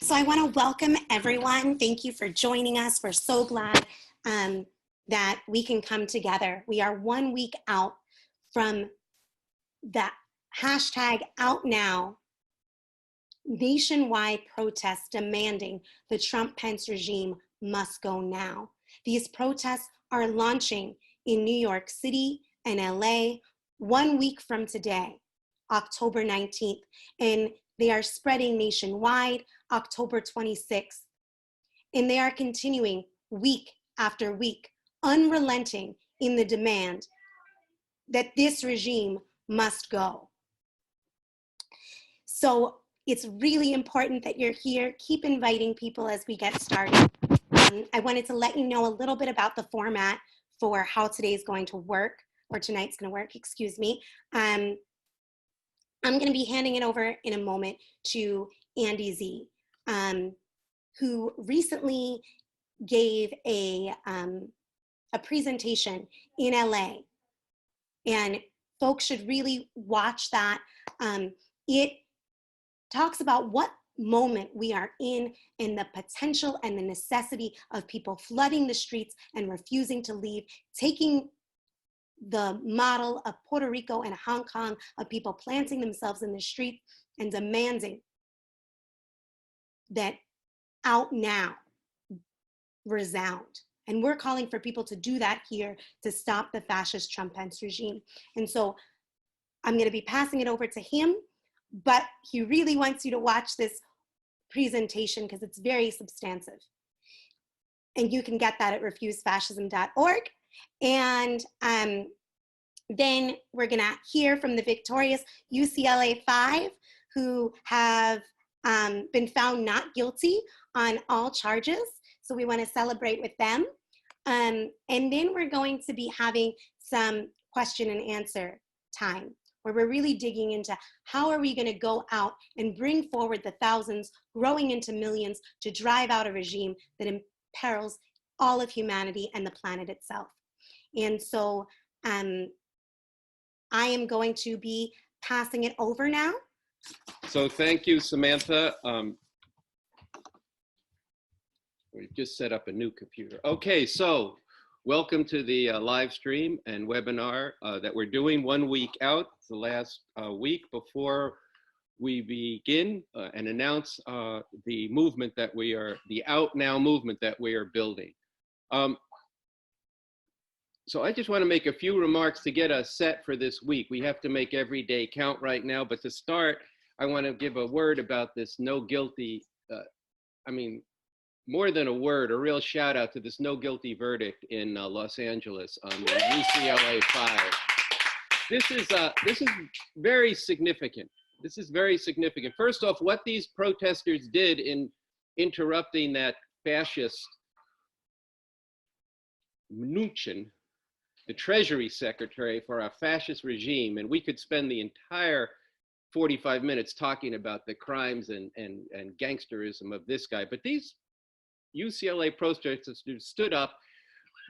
So I want to welcome everyone. Thank you for joining us. We're so glad that we can come together. We are 1 week out from the hashtag Out Now nationwide protests demanding the Trump-Pence regime must go now. These protests are launching in New York City and LA 1 week from today, October 19th, and they are spreading nationwide October 26th. And they are continuing week after week, unrelenting in the demand that this regime must go. So it's really important that you're here. Keep inviting people as we get started. I wanted to let you know a little bit about the format for how today's going to work, or tonight's going to work, excuse me. I'm going to be handing it over in a moment to Andy Z, who recently gave a presentation in LA, and folks should really watch that. It talks about what moment we are in and the potential and the necessity of people flooding the streets and refusing to leave, taking the model of Puerto Rico and Hong Kong of people planting themselves in the street and demanding that out now resound. And we're calling for people to do that here to stop the fascist Trump-Pence regime. And so I'm going to be passing it over to him, but he really wants you to watch this presentation because it's very substantive. And you can get that at refusefascism.org. And then we're going to hear from the victorious UCLA 5, who have been found not guilty on all charges. So we want to celebrate with them. And then we're going to be having some question and answer time, where we're really digging into how are we going to go out and bring forward the thousands growing into millions to drive out a regime that imperils all of humanity and the planet itself. And so I am going to be passing it over now. So thank you, Samantha. We've just set up a new computer. Okay, so welcome to the live stream and webinar that we're doing 1 week out. It's the last week before we begin and announce the movement that we are, the Out Now movement that we are building. So I just want to make a few remarks to get us set for this week. We have to make every day count right now, but to start, I want to give a word about this no guilty, more than a word, a real shout out to this no guilty verdict in Los Angeles on the UCLA 5. This is very significant. This is very significant. First off, what these protesters did in interrupting that fascist Mnuchin, the Treasury Secretary for a fascist regime, and we could spend the entire 45 minutes talking about the crimes and gangsterism of this guy, but these UCLA protesters stood up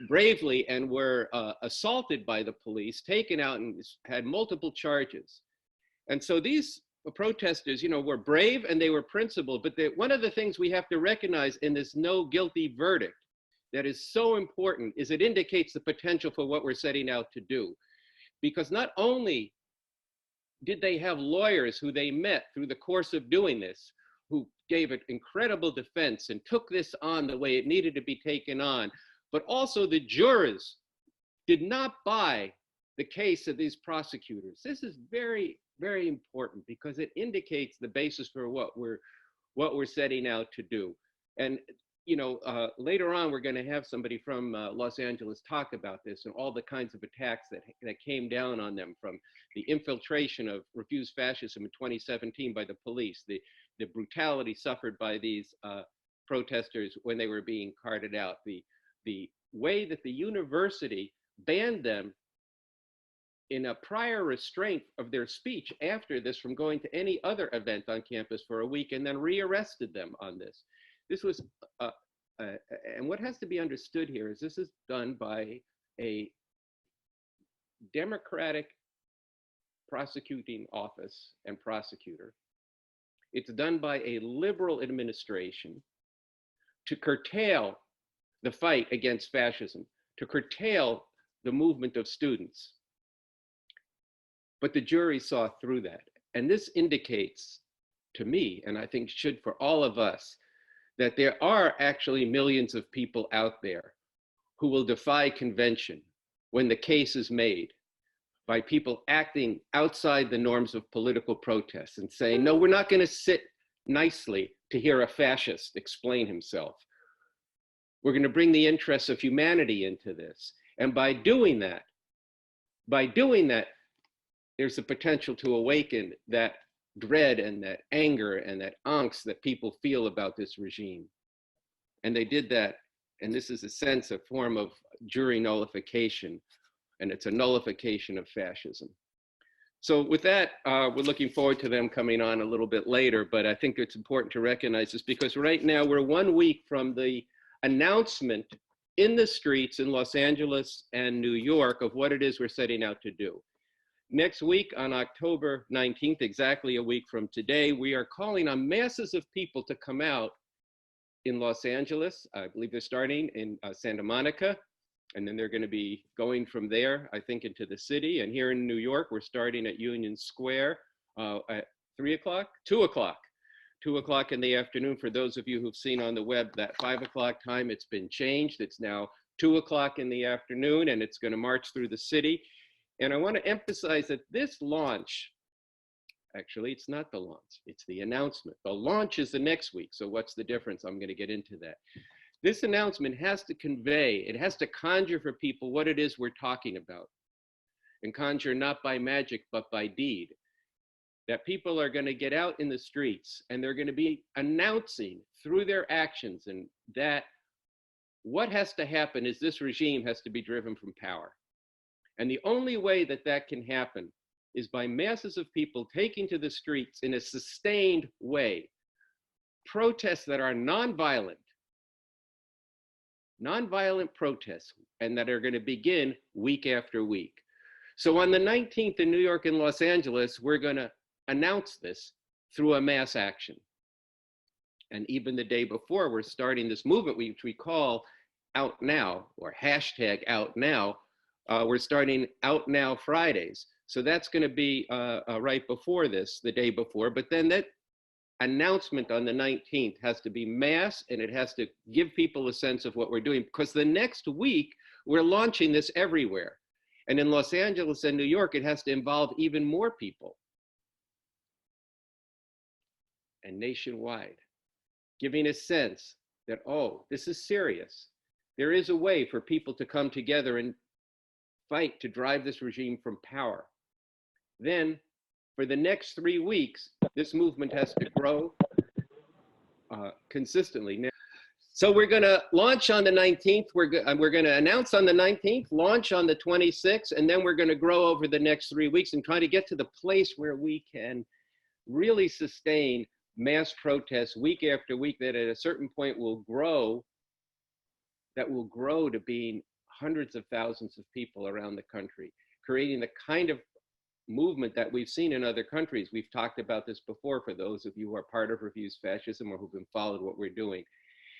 bravely and were assaulted by the police, taken out, and had multiple charges. And so these protesters, you know, were brave and they were principled, but one of the things we have to recognize in this no guilty verdict that is so important is it indicates the potential for what we're setting out to do. Because not only did they have lawyers who they met through the course of doing this, who gave an incredible defense and took this on the way it needed to be taken on, but also the jurors did not buy the case of these prosecutors. This is very, very important because it indicates the basis for what we're setting out to do. And you know, later on, we're going to have somebody from Los Angeles talk about this and all the kinds of attacks that came down on them, from the infiltration of Refuse-Fascism in 2017 by the police, the brutality suffered by these protesters when they were being carted out, the way that the university banned them in a prior restraint of their speech after this from going to any other event on campus for a week, and then rearrested them on this. This was, and what has to be understood here is this is done by a Democratic prosecuting office and prosecutor It's done by a liberal administration to curtail the fight against fascism, to curtail the movement of students. But the jury saw through that. And this indicates to me, and I think should for all of us, that there are actually millions of people out there who will defy convention when the case is made by people acting outside the norms of political protest and saying, no, we're not going to sit nicely to hear a fascist explain himself. We're going to bring the interests of humanity into this. And by doing that, there's a potential to awaken that dread and that anger and that angst that people feel about this regime. And they did that, and this is a sense, a form of jury nullification, and it's a nullification of fascism. So with that, we're looking forward to them coming on a little bit later, but I think it's important to recognize this because right now we're 1 week from the announcement in the streets in Los Angeles and New York of what it is we're setting out to do. Next week on October 19th, exactly a week from today, we are calling on masses of people to come out in Los Angeles. I believe they're starting in Santa Monica, and then they're going to be going from there, I think, into the city. And here in New York, we're starting at Union Square at 3 o'clock, 2 o'clock. 2 o'clock in the afternoon. For those of you who've seen on the web that 5 o'clock time, it's been changed. It's now 2 o'clock in the afternoon, and it's going to march through the city. And I want to emphasize that this launch, actually, it's not the launch, it's the announcement. The launch is the next week. So what's the difference? I'm going to get into that. This announcement has to convey, it has to conjure for people what it is we're talking about. And conjure not by magic, but by deed. That people are going to get out in the streets and they're going to be announcing through their actions and that what has to happen is this regime has to be driven from power. And the only way that that can happen is by masses of people taking to the streets in a sustained way, protests that are nonviolent protests, and that are going to begin week after week. So on the 19th in New York and Los Angeles, we're going to announce this through a mass action. And even the day before, we're starting this movement, which we call Out Now, or hashtag Out Now. We're starting Out Now Fridays. So that's going to be right before this, the day before. But then that announcement on the 19th has to be mass, and it has to give people a sense of what we're doing. Because the next week, we're launching this everywhere. And in Los Angeles and New York, it has to involve even more people. And nationwide, giving a sense that, oh, this is serious. There is a way for people to come together and fight to drive this regime from power. Then, for the next 3 weeks, this movement has to grow consistently. Now, so we're going to launch on the 19th. We're going to announce on the 19th, launch on the 26th, and then we're going to grow over the next 3 weeks and try to get to the place where we can really sustain mass protests week after week that at a certain point will grow, that will grow to being hundreds of thousands of people around the country, creating the kind of movement that we've seen in other countries. We've talked about this before for those of you who are part of Refuse-Fascism or who've been followed what we're doing.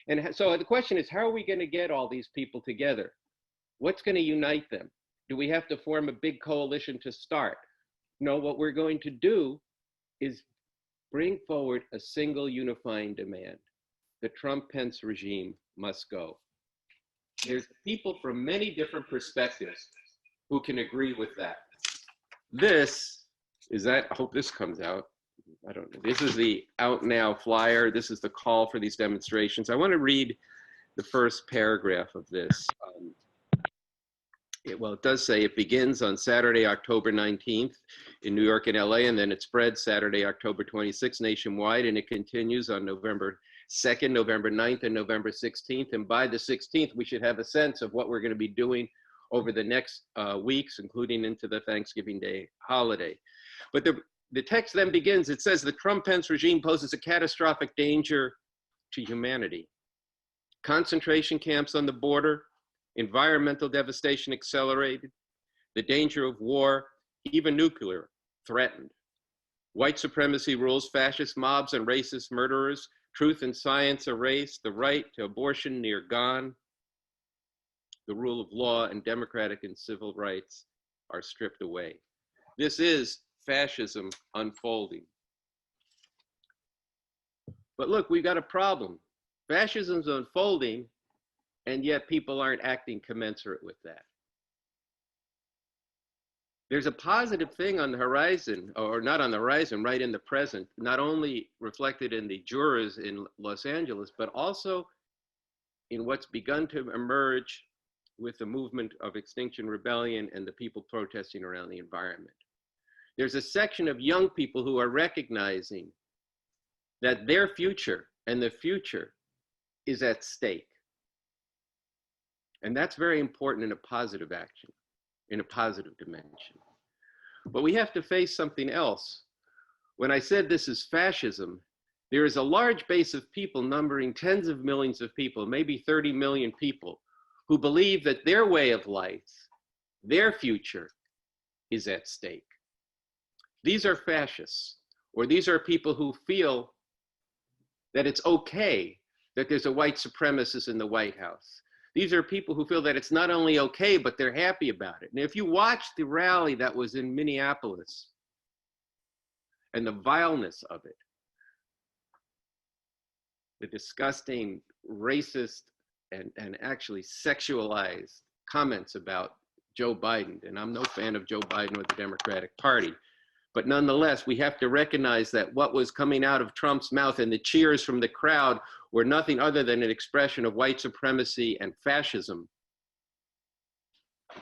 And so the question is, how are we going to get all these people together? What's going to unite them? Do we have to form a big coalition to start? No, what we're going to do is bring forward a single unifying demand. The Trump-Pence regime must go. There's people from many different perspectives who can agree with that. This is that, I hope this comes out. I don't know. This is the Out Now flyer. This is the call for these demonstrations. I want to read the first paragraph of this. It does say it begins on Saturday, October 19th in New York and LA, and then it spreads Saturday, October 26th nationwide, and it continues on November 2nd, November 9th, and November 16th. And by the 16th, we should have a sense of what we're going to be doing over the next weeks, including into the Thanksgiving Day holiday. But the text then begins, it says, the Trump-Pence regime poses a catastrophic danger to humanity. Concentration camps on the border, environmental devastation accelerated, the danger of war, even nuclear, threatened. White supremacy rules, fascist mobs and racist murderers, truth and science erased, the right to abortion near gone, the rule of law and democratic and civil rights are stripped away. This is fascism unfolding. But look, we've got a problem. Fascism's unfolding, and yet people aren't acting commensurate with that. There's a positive thing on the horizon, or not on the horizon, right in the present, not only reflected in the jurors in Los Angeles, but also in what's begun to emerge with the movement of Extinction Rebellion and the people protesting around the environment. There's a section of young people who are recognizing that their future and the future is at stake. And that's very important in a positive action, in a positive dimension. But we have to face something else. When I said this is fascism, there is a large base of people numbering tens of millions of people, maybe 30 million people, who believe that their way of life, their future, is at stake. These are fascists, or these are people who feel that it's okay that there's a white supremacist in the White House. These are people who feel that it's not only okay, but they're happy about it. And if you watch the rally that was in Minneapolis and the vileness of it, the disgusting, racist, and actually sexualized comments about Joe Biden, and I'm no fan of Joe Biden or the Democratic Party, but nonetheless, we have to recognize that what was coming out of Trump's mouth and the cheers from the crowd were nothing other than an expression of white supremacy and fascism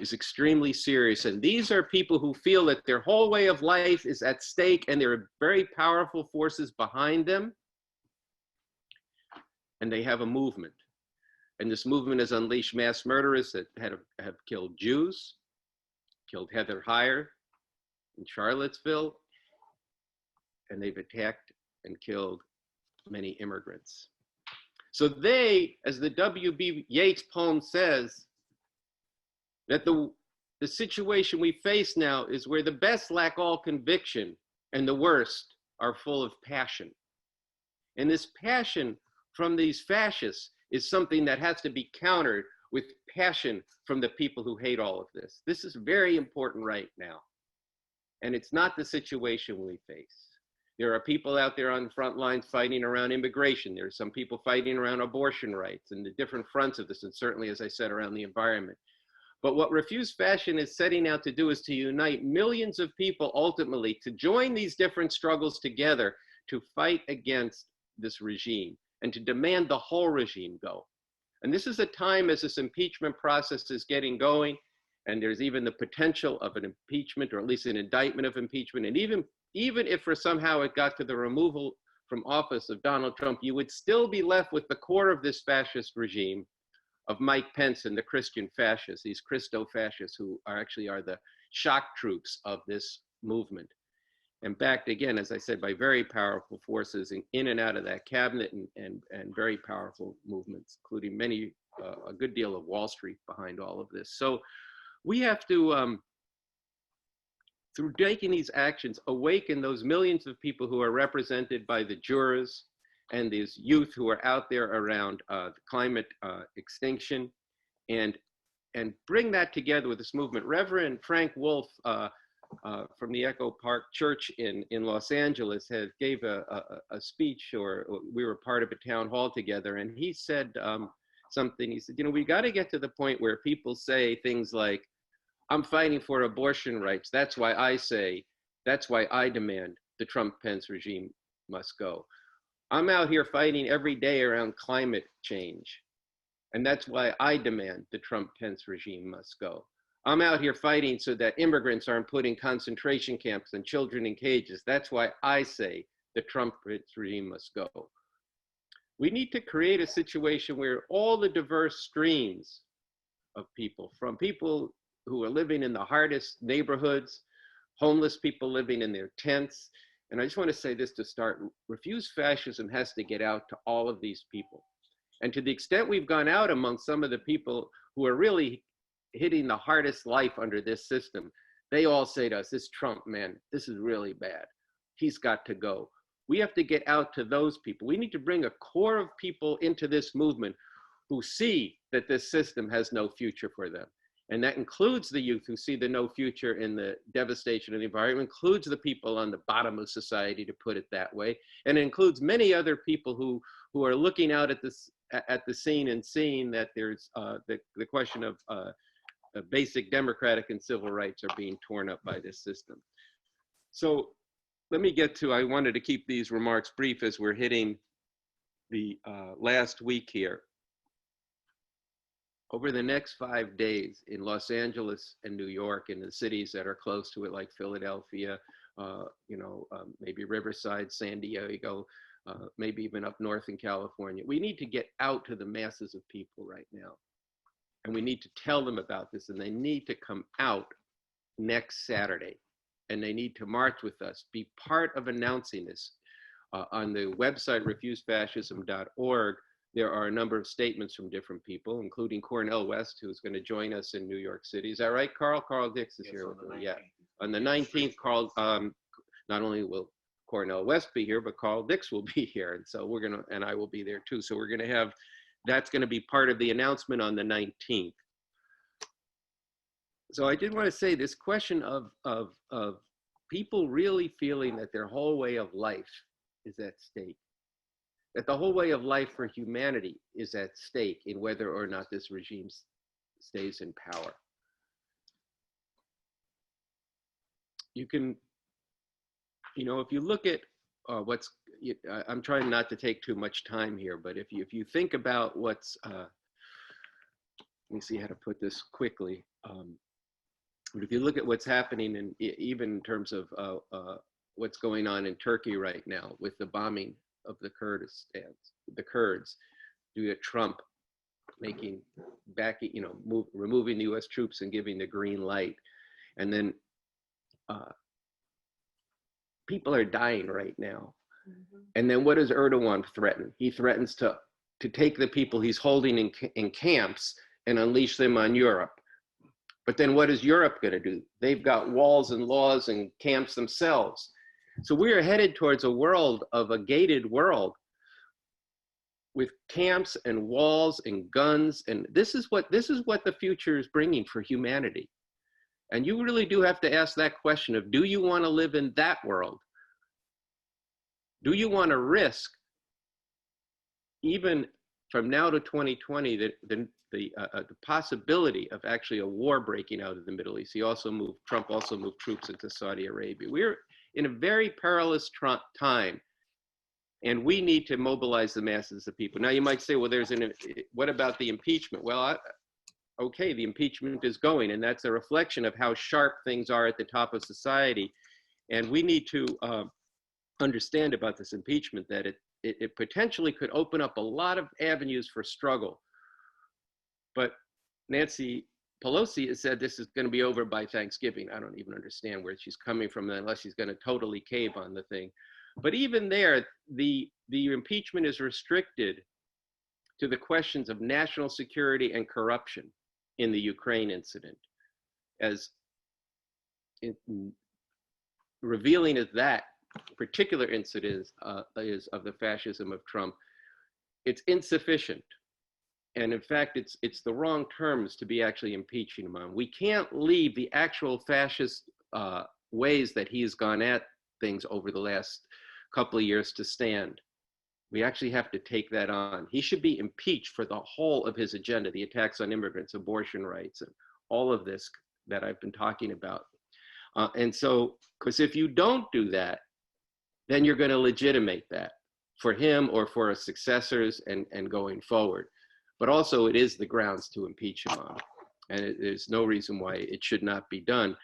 is extremely serious. And these are people who feel that their whole way of life is at stake and there are very powerful forces behind them. And they have a movement. And this movement has unleashed mass murderers that have killed Jews, killed Heather Heyer in Charlottesville, and they've attacked and killed many immigrants. So they, as the W.B. Yeats poem says, that the situation we face now is where the best lack all conviction and the worst are full of passion. And this passion from these fascists is something that has to be countered with passion from the people who hate all of this. This is very important right now. And it's not the situation we face. There are people out there on the front lines fighting around immigration. There are some people fighting around abortion rights and the different fronts of this, and certainly, as I said, around the environment. But what Refuse-Fascism is setting out to do is to unite millions of people ultimately to join these different struggles together to fight against this regime and to demand the whole regime go. And this is a time as this impeachment process is getting going, and there's even the potential of an impeachment, or at least an indictment of impeachment. And even if for somehow it got to the removal from office of Donald Trump, you would still be left with the core of this fascist regime of Mike Pence and the Christian fascists, these Christo-fascists who are the shock troops of this movement. And backed again, as I said, by very powerful forces in and out of that cabinet and very powerful movements, including a good deal of Wall Street behind all of this. So we have to, through taking these actions, awaken those millions of people who are represented by the jurors and these youth who are out there around climate extinction, and bring that together with this movement. Reverend Frank Wolf from the Echo Park Church in Los Angeles gave a speech, or we were part of a town hall together, and he said something. He said, we got to get to the point where people say things like, I'm fighting for abortion rights. That's why I demand the Trump-Pence regime must go. I'm out here fighting every day around climate change. And that's why I demand the Trump-Pence regime must go. I'm out here fighting so that immigrants aren't put in concentration camps and children in cages. That's why I say the Trump-Pence regime must go. We need to create a situation where all the diverse streams of people, from people who are living in the hardest neighborhoods, homeless people living in their tents. And I just want to say this to start. Refuse-Fascism has to get out to all of these people. And to the extent we've gone out among some of the people who are really hitting the hardest life under this system, they all say to us, this Trump, man, this is really bad. he's got to go. We have to get out to those people. We need to bring a core of people into this movement who see that this system has no future for them. And that includes the youth who see the no future in the devastation of the environment, includes the people on the bottom of society, to put it that way. And it includes many other people who are looking out at this, at the scene and seeing that there's the question of basic democratic and civil rights are being torn up by this system. So let me get to, I wanted to keep these remarks brief as we're hitting the last week here. Over the next 5 days in Los Angeles and New York and the cities that are close to it, like Philadelphia, maybe Riverside, San Diego, maybe even up north in California, we need to get out to the masses of people right now. And we need to tell them about this, and they need to come out next Saturday. And they need to march with us, be part of announcing this. On the website, refusefascism.org, there are a number of statements from different people, including Cornel West, who's going to join us in New York City. Is that right, Carl? Carl Dix is here. Yeah. On the 19th, Carl, not only will Cornel West be here, but Carl Dix will be here. And so we're going to, and I will be there too. So we're going to have, that's going to be part of the announcement on the 19th. So I did want to say this question of people really feeling that their whole way of life is at stake, that the whole way of life for humanity is at stake in whether or not this regime stays in power. You can, if you look at I'm trying not to take too much time here, but if you think about what's, let me see how to put this quickly. But if you look at what's happening, and even in terms of what's going on in Turkey right now with the bombing of the Kurds, due to Trump removing the U.S. troops and giving the green light, and then people are dying right now. Mm-hmm. And then what does Erdogan threaten? He threatens to take the people he's holding in camps and unleash them on Europe. But then what is Europe going to do? They've got walls and laws and camps themselves. So we are headed towards a world of a gated world with camps and walls and guns. And this is what the future is bringing for humanity. And you really do have to ask that question of, do you want to live in that world? Do you want to risk, even from now to 2020, the possibility of actually a war breaking out of the Middle East? Trump also moved troops into Saudi Arabia. We're in a very perilous time, and we need to mobilize the masses of people. Now you might say, well, what about the impeachment? Well, okay, the impeachment is going, and that's a reflection of how sharp things are at the top of society. And we need to understand about this impeachment that it potentially could open up a lot of avenues for struggle. But Nancy Pelosi has said this is going to be over by Thanksgiving. I don't even understand where she's coming from unless she's going to totally cave on the thing. But even there, the impeachment is restricted to the questions of national security and corruption in the Ukraine incident. As revealing as that particular incident is of the fascism of Trump, it's insufficient. And in fact, it's the wrong terms to be actually impeaching him on. We can't leave the actual fascist ways that he's gone at things over the last couple of years to stand. We actually have to take that on. He should be impeached for the whole of his agenda, the attacks on immigrants, abortion rights, and all of this that I've been talking about. And so, because if you don't do that, then you're going to legitimate that for him or for his successors and going forward. But also it is the grounds to impeach him on. And there's no reason why it should not be done.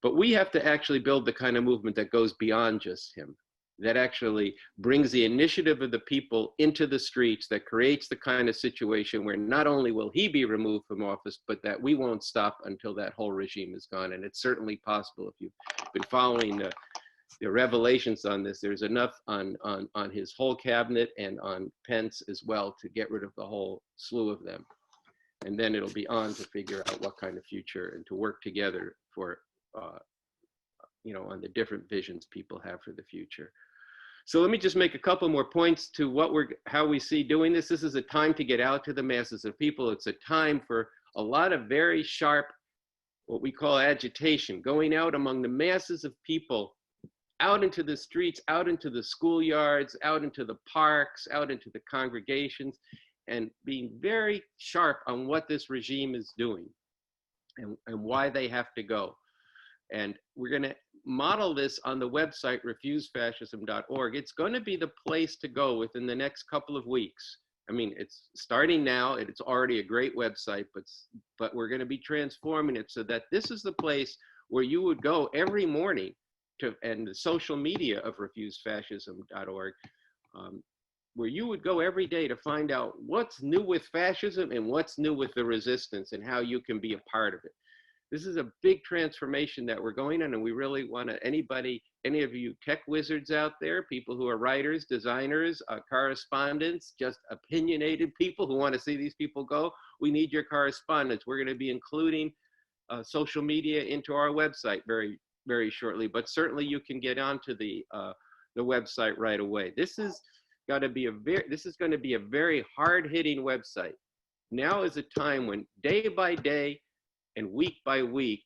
But we have to actually build the kind of movement that goes beyond just him, that actually brings the initiative of the people into the streets, that creates the kind of situation where not only will he be removed from office, but that we won't stop until that whole regime is gone. And it's certainly possible. If you've been following the revelations on this, there's enough on his whole cabinet and on Pence as well to get rid of the whole slew of them. And then it'll be on to figure out what kind of future and to work together for on the different visions people have for the future. So let me just make a couple more points to how we see doing this. This is a time to get out to the masses of people. It's a time for a lot of very sharp, what we call agitation, going out among the masses of people, out into the streets, out into the schoolyards, out into the parks, out into the congregations, and being very sharp on what this regime is doing and why they have to go. And we're going to model this on the website, refusefascism.org. It's going to be the place to go within the next couple of weeks. I mean, it's starting now. It's already a great website, but we're going to be transforming it so that this is the place where you would go every morning and the social media of refusefascism.org, where you would go every day to find out what's new with fascism and what's new with the resistance and how you can be a part of it. This is a big transformation that we're going on, and we really want to, any of you tech wizards out there, people who are writers, designers, correspondents, just opinionated people who want to see these people go, we need your correspondence. We're going to be including social media into our website very, very shortly, but certainly you can get onto the website right away. This is going to be a very hard-hitting website. Now is a time when day by day and week by week,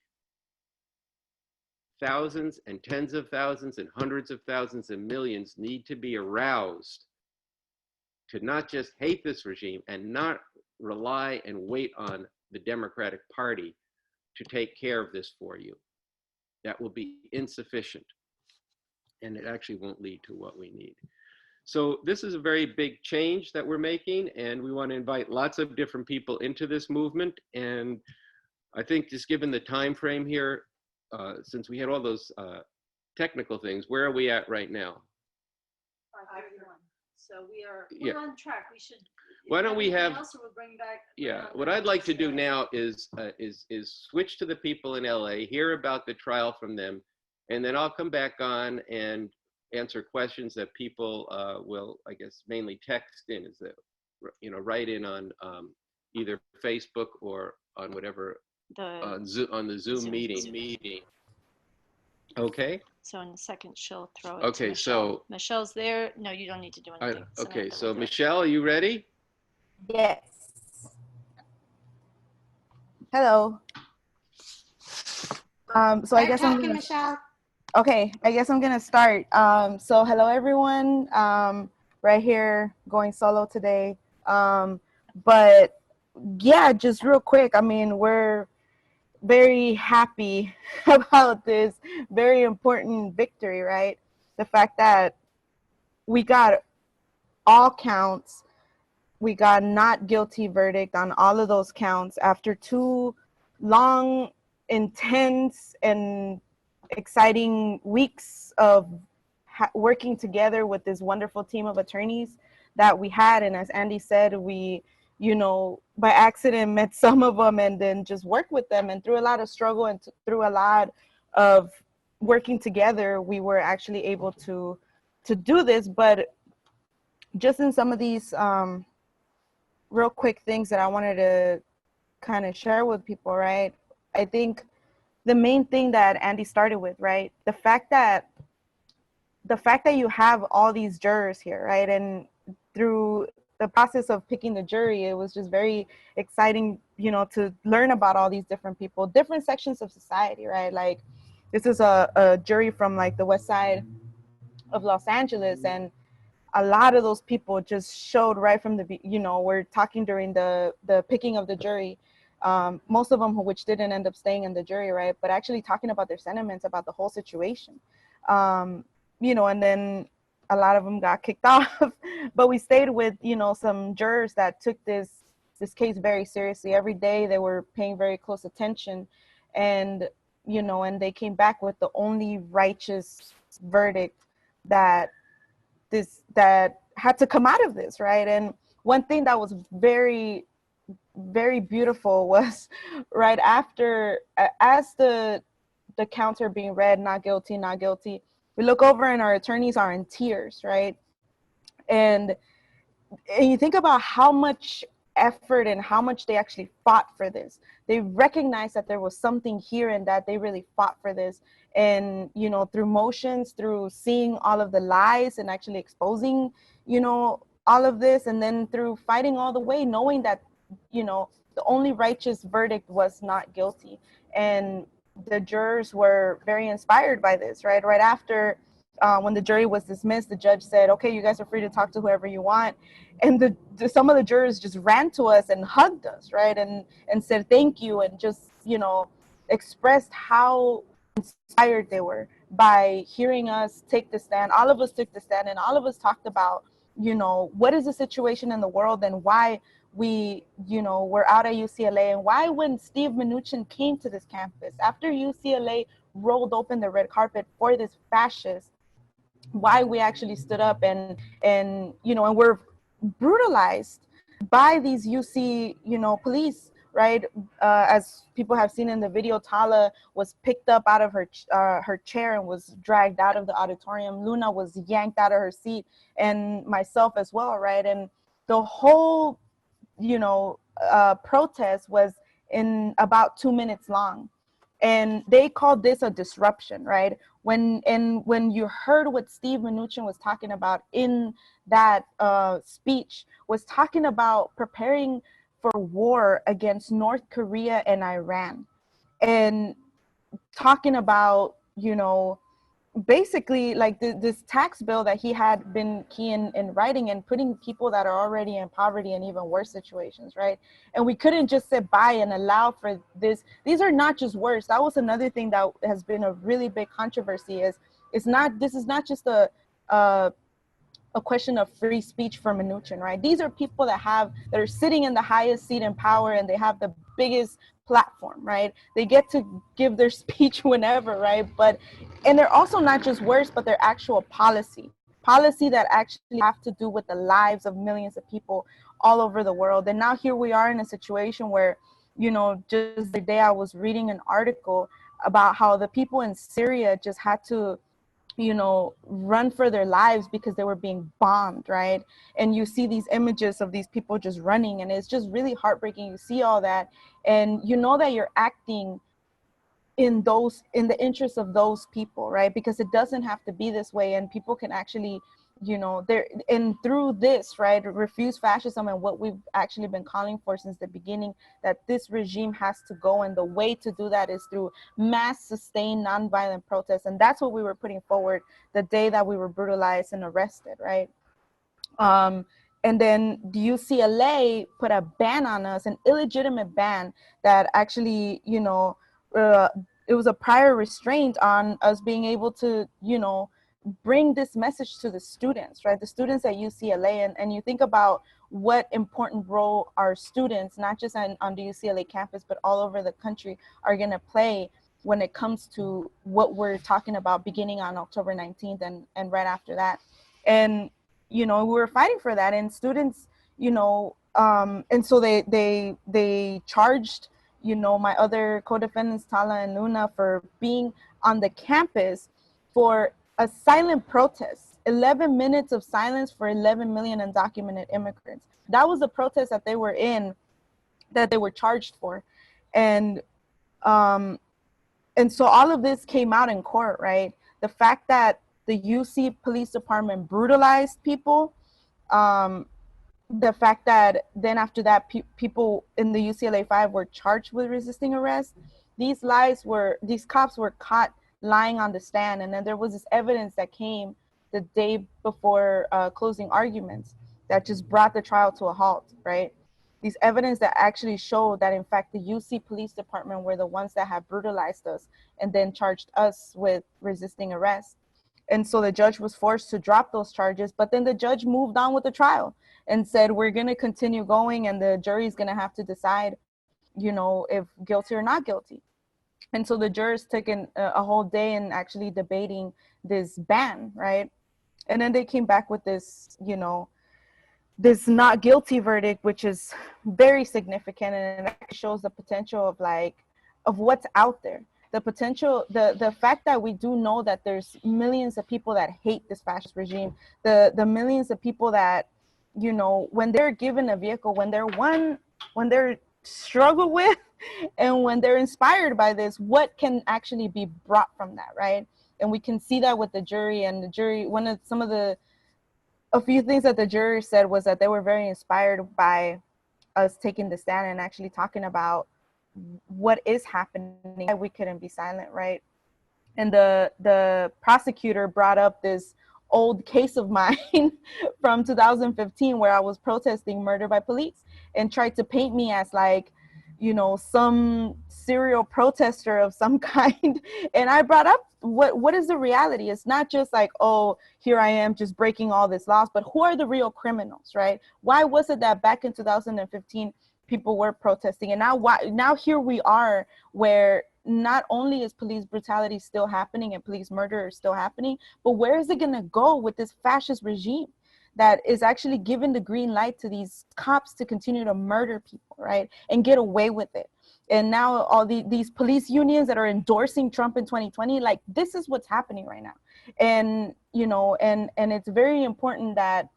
thousands and tens of thousands and hundreds of thousands and millions need to be aroused to not just hate this regime and not rely and wait on the Democratic Party to take care of this for you. That will be insufficient, and it actually won't lead to what we need. So this is a very big change that we're making, and we want to invite lots of different people into this movement. And I think just given the time frame here, since we had all those technical things, where are we at right now? 5:31. So we're on track. We should. Why don't we have? Else, we'll bring back. Yeah. What I'd like to do now is switch to the people in LA, hear about the trial from them, and then I'll come back on and answer questions that people will, I guess, mainly text in, is that write in on either Facebook or on whatever. On the Zoom meeting. Okay. So in a second, she'll throw it. Okay, to Michelle. so Michelle's there. No, you don't need to do anything. Okay, so Michelle, are you ready? Yes. Hello. So I guess I'm gonna, Michelle. okay, I guess I'm gonna start. So hello everyone. Right here, going solo today. But yeah, just real quick. I mean, we're very happy about this very important victory, right? The fact that we got all counts, we got not guilty verdict on all of those counts after 2 long, intense, and exciting weeks of working together with this wonderful team of attorneys that we had. And as Andy said, we, by accident met some of them and then just worked with them, and through a lot of struggle and through a lot of working together, we were actually able to do this. But just in some of these real quick things that I wanted to kind of share with people, right? I think the main thing that Andy started with, right? The fact that you have all these jurors here, right? And through the process of picking the jury, it was just very exciting, to learn about all these different people, different sections of society, right? Like this is a jury from like the west side of Los Angeles, and a lot of those people just showed right from the, we're talking during the picking of the jury, most of them which didn't end up staying in the jury, right? But actually talking about their sentiments about the whole situation, and then a lot of them got kicked off, but we stayed with, some jurors that took this case very seriously. Every day they were paying very close attention, and, and they came back with the only righteous verdict that had to come out of this, right? And one thing that was very, very beautiful was right after, as the counts are being read, not guilty, not guilty, we look over and our attorneys are in tears, right? And you think about how much effort and how much they actually fought for this. They recognized that there was something here and that they really fought for this. and through motions, through seeing all of the lies and actually exposing all of this, and then through fighting all the way, knowing that the only righteous verdict was not guilty. And the jurors were very inspired by this. Right after, when the jury was dismissed, the judge said, okay, you guys are free to talk to whoever you want. And some of the jurors just ran to us and hugged us, right, and said thank you, and just expressed how inspired they were by hearing us take the stand. All of us took the stand, and all of us talked about what is the situation in the world, and why we were out at UCLA, and why when Steve Mnuchin came to this campus after UCLA rolled open the red carpet for this fascist, why we actually stood up and were brutalized by these UC police, right? As people have seen in the video, Tala was picked up out of her chair and was dragged out of the auditorium. Luna was yanked out of her seat, and myself as well, right? And the whole protest was in about 2 minutes long, and they called this a disruption, right? When you heard what Steve Mnuchin was talking about in that speech, was talking about preparing for war against North Korea and Iran, and talking about basically like this tax bill that he had been key in writing, and putting people that are already in poverty in even worse situations, right? And we couldn't just sit by and allow for this. These are not just worse. That was another thing that has been a really big controversy. This is not just a question of free speech for Mnuchin, right? These are people that are sitting in the highest seat in power, and they have the biggest platform, right? They get to give their speech whenever, right? And they're also not just words, but they're actual policy that actually have to do with the lives of millions of people all over the world. And now here we are in a situation where, just the day I was reading an article about how the people in Syria just had to run for their lives because they were being bombed, right? And you see these images of these people just running, and it's just really heartbreaking. You see all that, and that you're acting in the interest of those people, right? Because it doesn't have to be this way, and people can actually there, and through this, right, refuse fascism, and what we've actually been calling for since the beginning, that this regime has to go, and the way to do that is through mass sustained nonviolent protests. And that's what we were putting forward the day that we were brutalized and arrested, right? And then the UCLA put a ban on us, an illegitimate ban that actually it was a prior restraint on us being able to bring this message to the students, right? The students at UCLA. And you think about what important role our students, not just on the UCLA campus, but all over the country, are going to play when it comes to what we're talking about beginning on October 19th and right after that. And, we were fighting for that. And students, and so they charged, my other co-defendants, Tala and Luna, for being on the campus for a silent protest, 11 minutes of silence for 11 million undocumented immigrants. That was the protest that they were in, that they were charged for. And so all of this came out in court, right? The fact that the UC Police Department brutalized people, the fact that then after that, people in the UCLA 5 were charged with resisting arrest. These cops were caught lying on the stand. And then there was this evidence that came the day before closing arguments that just brought the trial to a halt, right? These evidence that actually showed that, in fact, the UC Police Department were the ones that had brutalized us and then charged us with resisting arrest. And so the judge was forced to drop those charges, but then the judge moved on with the trial and said, we're going to continue going, and the jury's going to have to decide, if guilty or not guilty. And so the jurors took a whole day in actually debating this ban, right? And then they came back with this, this not guilty verdict, which is very significant, and it shows the potential of what's out there. The potential, the fact that we do know that there's millions of people that hate this fascist regime, the millions of people that, when they're given a vehicle, when they're struggle with, and when they're inspired by this, what can actually be brought from that, right? And we can see that with the jury. And the jury, a few things that the jury said was that they were very inspired by us taking the stand and actually talking about what is happening, why we couldn't be silent, right? And the prosecutor brought up this old case of mine from 2015 where I was protesting murder by police, and tried to paint me as like, you know, some serial protester of some kind. And I brought up what is the reality. It's not just like, oh, here I am just breaking all these laws, but who are the real criminals, right? Why was it that back in 2015 people were protesting, and now here we are, where not only is police brutality still happening and police murder is still happening, but where is it going to go with this fascist regime that is actually giving the green light to these cops to continue to murder people, right? And get away with it. And now all these police unions that are endorsing Trump in 2020, like, this is what's happening right now. And, you know, and it's very important that,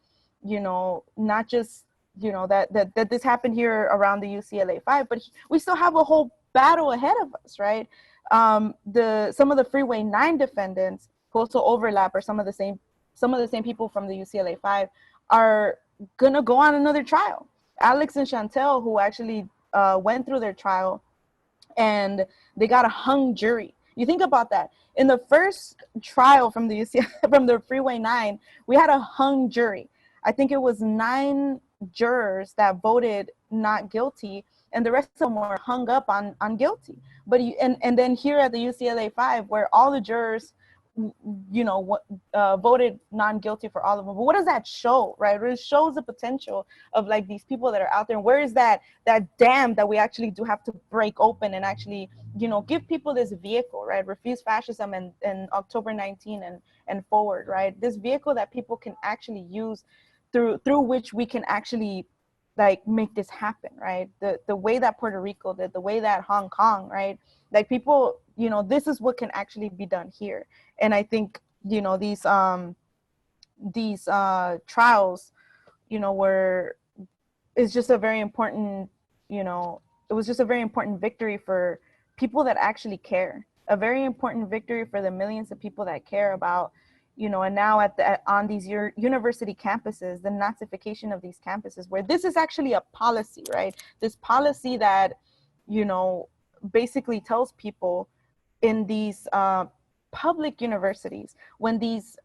you know, not just, you know, that this happened here around the UCLA 5, but we still have a whole battle ahead of us, right? Some of the Freeway 9 defendants who also overlap, or some of the same people from the UCLA 5 are gonna go on another trial. Alex and Chantel, who actually went through their trial, and they got a hung jury. You think about that. In the first trial from the from the Freeway 9, we had a hung jury. I think it was 9 jurors that voted not guilty, and the rest of them were hung up on guilty. But and then here at the UCLA 5, where all the jurors, you know, voted non-guilty for all of them. But what does that show, right? It shows the potential of like these people that are out there. And where is that dam that we actually do have to break open and actually, you know, give people this vehicle, right? Refuse fascism and October 19 and forward, right? This vehicle that people can actually use through which we can actually like make this happen, right? The way that Puerto Rico did, the way that Hong Kong, right? Like, people, you know, this is what can actually be done here. And I think, you know, these trials, you know, it's just a very important, you know, it was just a very important victory for people that actually care, a very important victory for the millions of people that care about, you know. And now on these university campuses, the Nazification of these campuses, where this is actually a policy, right? This policy that, you know, basically tells people in these public universities, when these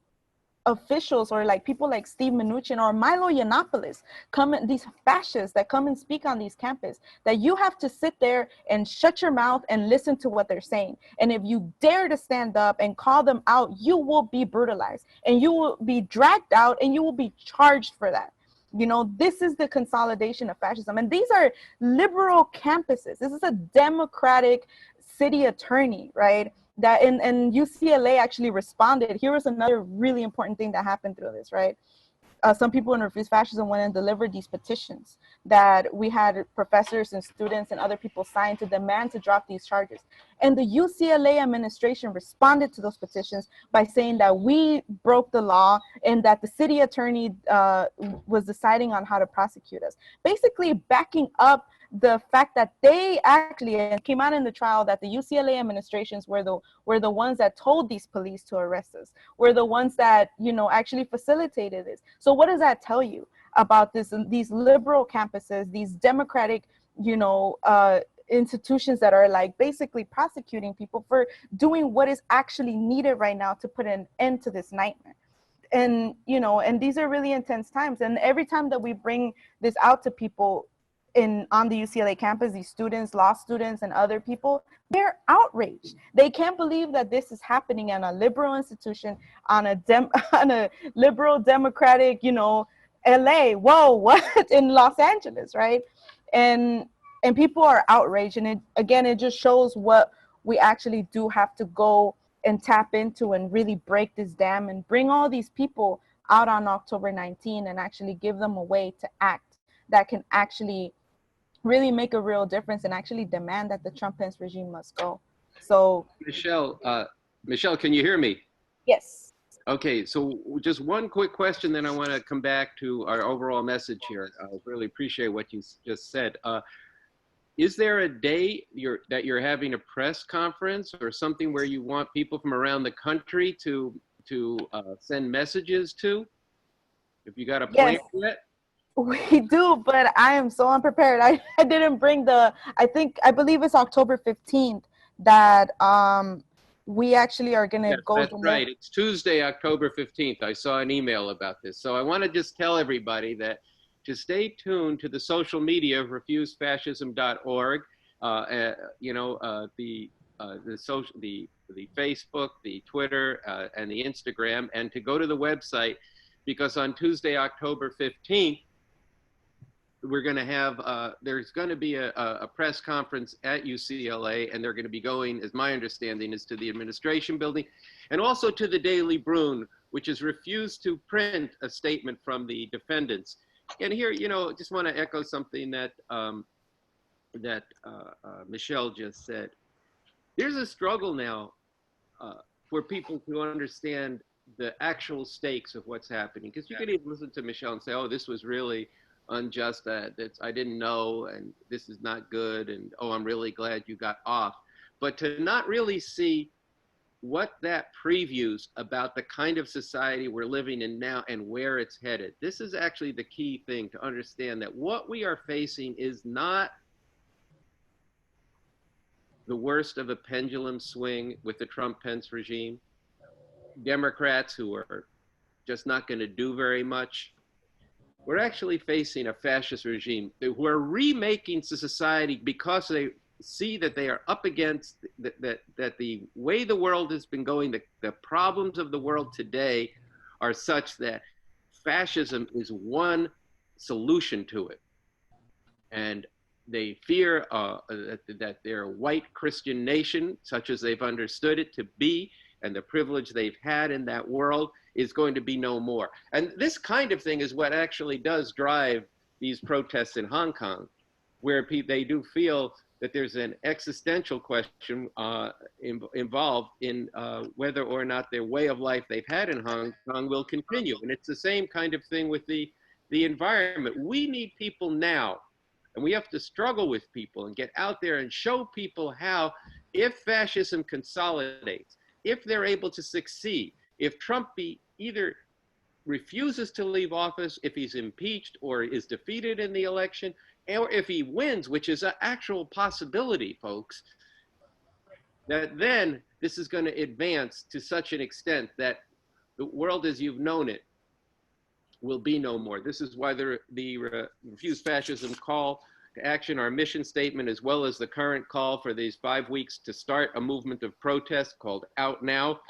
officials or like people like Steve Mnuchin or Milo Yiannopoulos these fascists that come and speak on these campuses, that you have to sit there and shut your mouth and listen to what they're saying. And if you dare to stand up and call them out, you will be brutalized and you will be dragged out and you will be charged for that. You know, this is the consolidation of fascism. And these are liberal campuses. This is a democratic city attorney, right? That and UCLA actually responded. Here was another really important thing that happened through this, right? Some people in Refuse Fascism went and delivered these petitions that we had professors and students and other people sign to demand to drop these charges. And the UCLA administration responded to those petitions by saying that we broke the law and that the city attorney was deciding on how to prosecute us. Basically backing up the fact that they actually came out in the trial that the UCLA administrations were the ones that told these police to arrest us, were the ones that, you know, actually facilitated this. So what does that tell you about these liberal campuses, these democratic, you know, institutions that are like basically prosecuting people for doing what is actually needed right now to put an end to this nightmare? And, you know, and these are really intense times. And every time that we bring this out to people on the UCLA campus, these students, law students, and other people, they're outraged. They can't believe that this is happening in a liberal institution, on a liberal democratic, you know, LA. Whoa, what? In Los Angeles, right? And people are outraged. And it just shows what we actually do have to go and tap into and really break this dam and bring all these people out on October 19 and actually give them a way to act that can actually really make a real difference and actually demand that the Trump-Pence regime must go. So Michelle, can you hear me? yes. Okay, so just one quick question, then I want to come back to our overall message here. I really appreciate what you just said. is there a day that you're having a press conference or something where you want people from around the country to send messages to? If you got a plan Yes, yet? we do, but I am so unprepared. I didn't bring I believe it's October 15th that we actually are gonna Yes, go that's to more. right. It's Tuesday, October 15th. I saw an email about this. So I want to just tell everybody that to stay tuned to the social media of refusefascism.org, the social, the Facebook, the Twitter, and the Instagram, and to go to the website, because on Tuesday, October 15th, we're going to have, there's going to be a press conference at UCLA, and they're going to be going, as my understanding is, to the administration building and also to the Daily Brune, which has refused to print a statement from the defendants. And here, just want to echo something that, Michelle just said. There's a struggle now for people to understand the actual stakes of what's happening. Because you can even listen to Michelle and say, oh, this was really unjust, I didn't know, and this is not good, and oh, I'm really glad you got off. But to not really see what that previews about the kind of society we're living in now and where it's headed. This is actually the key thing to understand, that what we are facing is not the worst of a pendulum swing with the Trump-Pence regime. Democrats who are just not going to do very much. We're actually facing a fascist regime who are remaking society because they see that they are up against that the way the world has been going, the problems of the world today are such that fascism is one solution to it. And they fear that their white Christian nation, such as they've understood it to be, and the privilege they've had in that world, is going to be no more. And this kind of thing is what actually does drive these protests in Hong Kong, where they do feel that there's an existential question involved in whether or not their way of life they've had in Hong Kong will continue. And it's the same kind of thing with the environment. We need people now, and we have to struggle with people and get out there and show people how, if fascism consolidates, if they're able to succeed, if Trump either refuses to leave office, if he's impeached or is defeated in the election, or if he wins, which is an actual possibility, folks, that then this is going to advance to such an extent that the world as you've known it will be no more. This is why the Refuse Fascism call to action, our mission statement, as well as the current call for these 5 weeks to start a movement of protest called Out Now.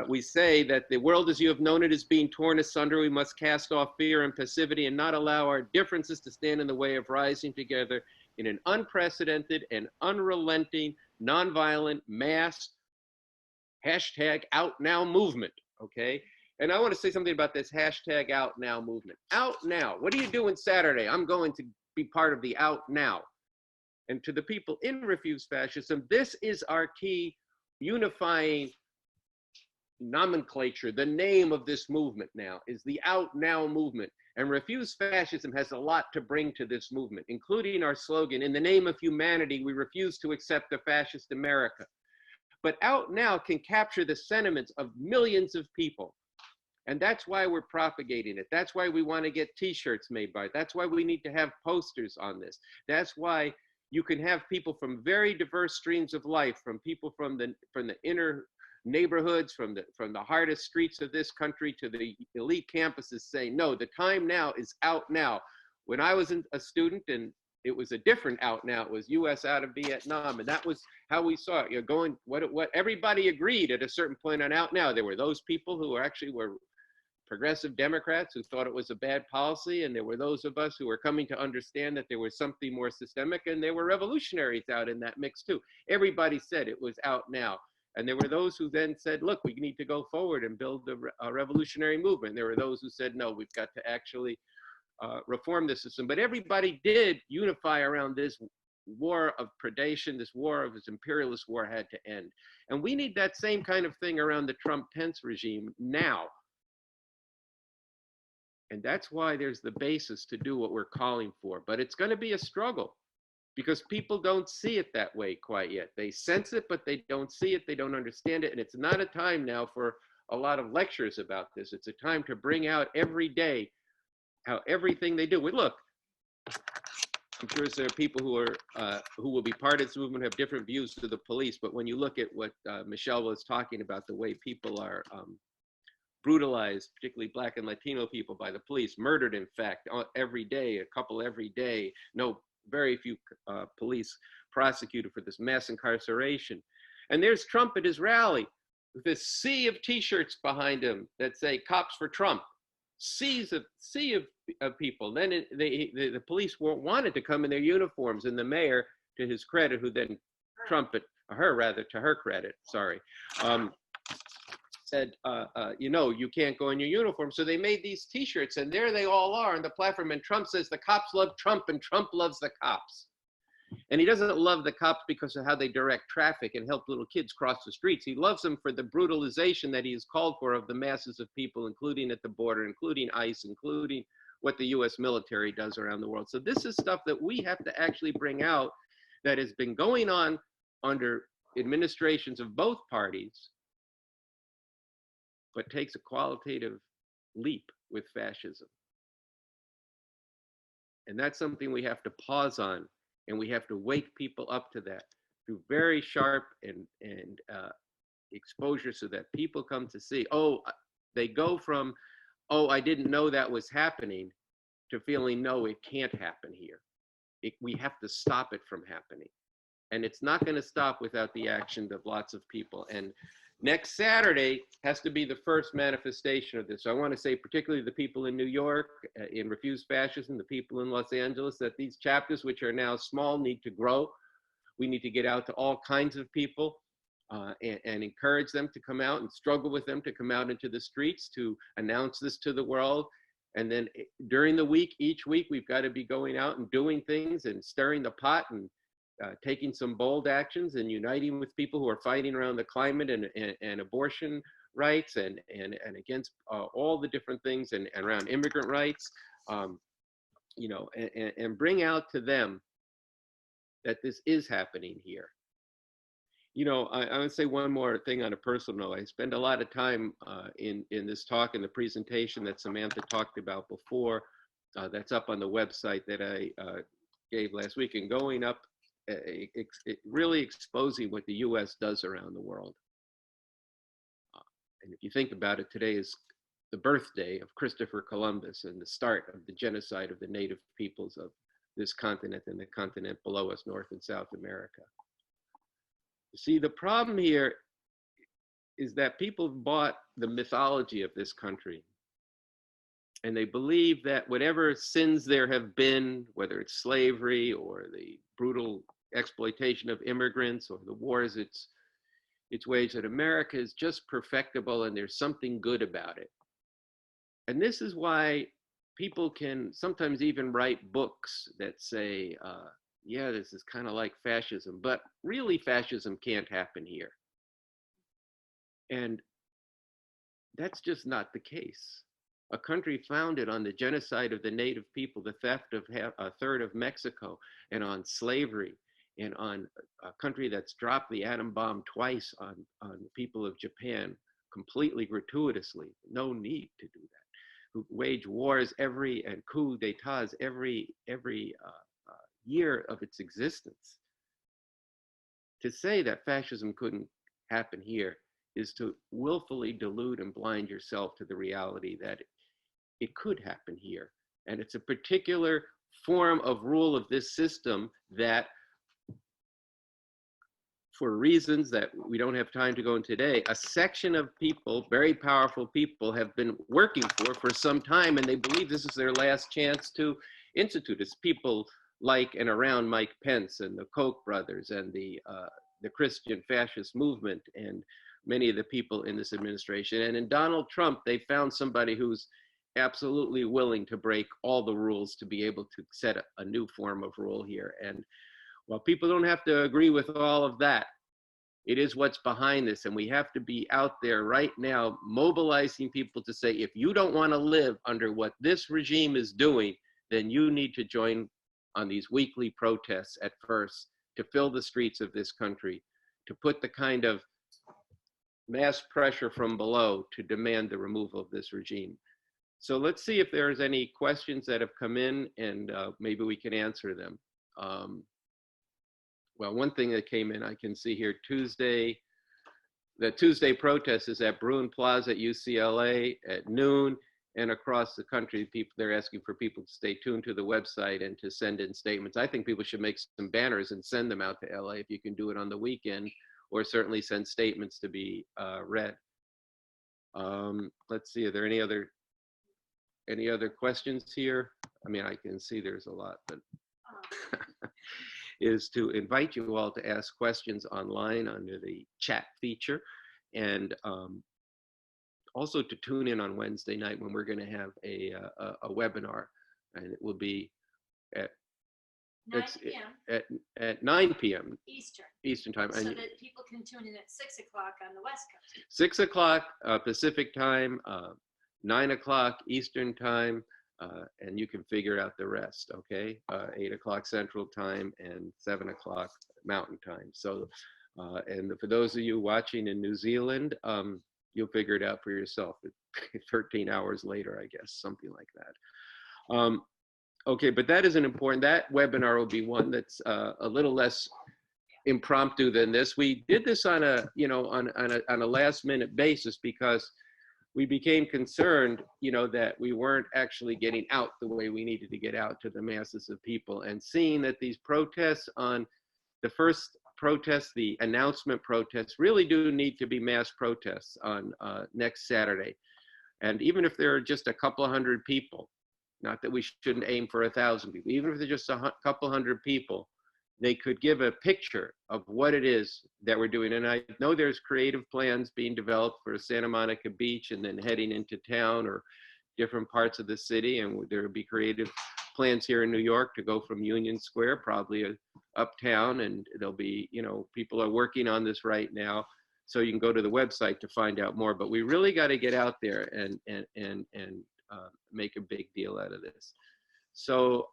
We say that the world as you have known it is being torn asunder. We must cast off fear and passivity and not allow our differences to stand in the way of rising together in an unprecedented and unrelenting, nonviolent, mass #OutNow movement, okay? And I want to say something about this #OutNow movement. Out now. What are you doing Saturday? I'm going to be part of the Out Now. And to the people in Refuse Fascism, this is our key unifying nomenclature. The name of this movement now is the Out Now movement. And Refuse Fascism has a lot to bring to this movement, including our slogan, in the name of humanity, we refuse to accept a fascist America. But Out Now can capture the sentiments of millions of people. And that's why we're propagating it. That's why we want to get t-shirts made by it. That's why we need to have posters on this. That's why you can have people from very diverse streams of life, from people from the inner neighborhoods, from the hardest streets of this country to the elite campuses, saying, no, the time now is out now. When I was a student, and it was a different out now, it was US out of Vietnam, and that was how we saw it. You're going, what everybody agreed at a certain point on Out Now. There were those people who actually were progressive Democrats who thought it was a bad policy, and there were those of us who were coming to understand that there was something more systemic, and there were revolutionaries out in that mix too. Everybody said it was out now. And there were those who then said, look, we need to go forward and build a revolutionary movement. There were those who said, no, we've got to actually reform the system. But everybody did unify around this war of predation, this imperialist war had to end. And we need that same kind of thing around the Trump-Pence regime now. And that's why there's the basis to do what we're calling for. But it's going to be a struggle. because people don't see it that way quite yet. They sense it, but they don't see it. They don't understand it. And it's not a time now for a lot of lectures about this. It's a time to bring out every day how everything they do. Well, look, I'm sure there are people who will be part of this movement, have different views to the police. But when you look at what Michelle was talking about, the way people are brutalized, particularly Black and Latino people, by the police, murdered, in fact, every day, a couple every day. No, very few police prosecuted for this mass incarceration. And there's Trump at his rally with this sea of T-shirts behind him that say "Cops for Trump." Sea of people. Then the police wanted to come in their uniforms, and the mayor, to his credit, who then to her credit, sorry, said, you know, you can't go in your uniform. So they made these T-shirts, and there they all are on the platform. And Trump says the cops love Trump, and Trump loves the cops. And he doesn't love the cops because of how they direct traffic and help little kids cross the streets. He loves them for the brutalization that he has called for of the masses of people, including at the border, including ICE, including what the US military does around the world. So this is stuff that we have to actually bring out that has been going on under administrations of both parties, but takes a qualitative leap with fascism. And that's something we have to pause on, and we have to wake people up to that through very sharp and exposure, so that people come to see, oh, they go from, oh, I didn't know that was happening, to feeling, no, it can't happen here. We have to stop it from happening. And it's not going to stop without the action of lots of people. And next Saturday has to be the first manifestation of this. So I want to say, particularly the people in New York, in Refuse-Fascism, the people in Los Angeles, that these chapters, which are now small, need to grow. We need to get out to all kinds of people and encourage them to come out, and struggle with them to come out into the streets to announce this to the world. And then during the week, each week, we've got to be going out and doing things and stirring the pot and taking some bold actions and uniting with people who are fighting around the climate and abortion rights and against all the different things and around immigrant rights, you know, and bring out to them that this is happening here. You know, I would say one more thing on a personal note. I spend a lot of time in this talk and the presentation that Samantha talked about before, that's up on the website that I gave last week, and going up, really exposing what the US does around the world. And if you think about it, today is the birthday of Christopher Columbus and the start of the genocide of the native peoples of this continent and the continent below us, North and South America. See, the problem here is that people bought the mythology of this country, and they believe that whatever sins there have been, whether it's slavery or the brutal exploitation of immigrants or the wars it's waged, that America is just perfectible and there's something good about it. And this is why people can sometimes even write books that say, yeah, this is kind of like fascism, but really fascism can't happen here. And that's just not the case. A country founded on the genocide of the native people, the theft of a third of Mexico, and on slavery, and on a country that's dropped the atom bomb twice on the people of Japan, completely gratuitously, no need to do that, who wage wars and coup d'etats every year of its existence. To say that fascism couldn't happen here is to willfully delude and blind yourself to the reality that it could happen here. And it's a particular form of rule of this system that, for reasons that we don't have time to go into today, a section of people, very powerful people, have been working for some time, and they believe this is their last chance to institute. It's people like and around Mike Pence and the Koch brothers and the Christian fascist movement and many of the people in this administration. And in Donald Trump, they found somebody who's absolutely willing to break all the rules to be able to set a new form of rule here. And while people don't have to agree with all of that, it is what's behind this. And we have to be out there right now mobilizing people to say, if you don't want to live under what this regime is doing, then you need to join on these weekly protests at first to fill the streets of this country, to put the kind of mass pressure from below to demand the removal of this regime. So let's see if there's any questions that have come in, and maybe we can answer them. Well, one thing that came in, I can see here, the Tuesday protest is at Bruin Plaza at UCLA at noon, and across the country, they're asking for people to stay tuned to the website and to send in statements. I think people should make some banners and send them out to LA if you can do it on the weekend, or certainly send statements to be read. Let's see, are there any other questions here? I mean, I can see there's a lot, but is to invite you all to ask questions online under the chat feature, and also to tune in on Wednesday night when we're going to have a webinar, and it will be at 9 p.m. at 9 p.m. Eastern time. So and that people can tune in at 6 o'clock on the West Coast. 6 o'clock Pacific time, 9 o'clock Eastern time, and you can figure out the rest, okay? 8 o'clock Central time and 7 o'clock Mountain time. So, and for those of you watching in New Zealand, you'll figure it out for yourself. 13 hours later, I guess, something like that. Okay, but that isn't important. That webinar will be one that's a little less impromptu than this. We did this on a, you know, on a last minute basis because we became concerned, you know, that we weren't actually getting out the way we needed to get out to the masses of people, and seeing that these protests on the first protest, the announcement protests, really do need to be mass protests on next Saturday. And even if there are just a couple hundred people, not that we shouldn't aim for 1,000 people, even if there's just a couple hundred people, they could give a picture of what it is that we're doing. And I know there's creative plans being developed for Santa Monica Beach and then heading into town or different parts of the city. And there will be creative plans here in New York to go from Union Square, probably uptown. And there'll be, you know, people are working on this right now. So you can go to the website to find out more. But we really got to get out there and make a big deal out of this. So,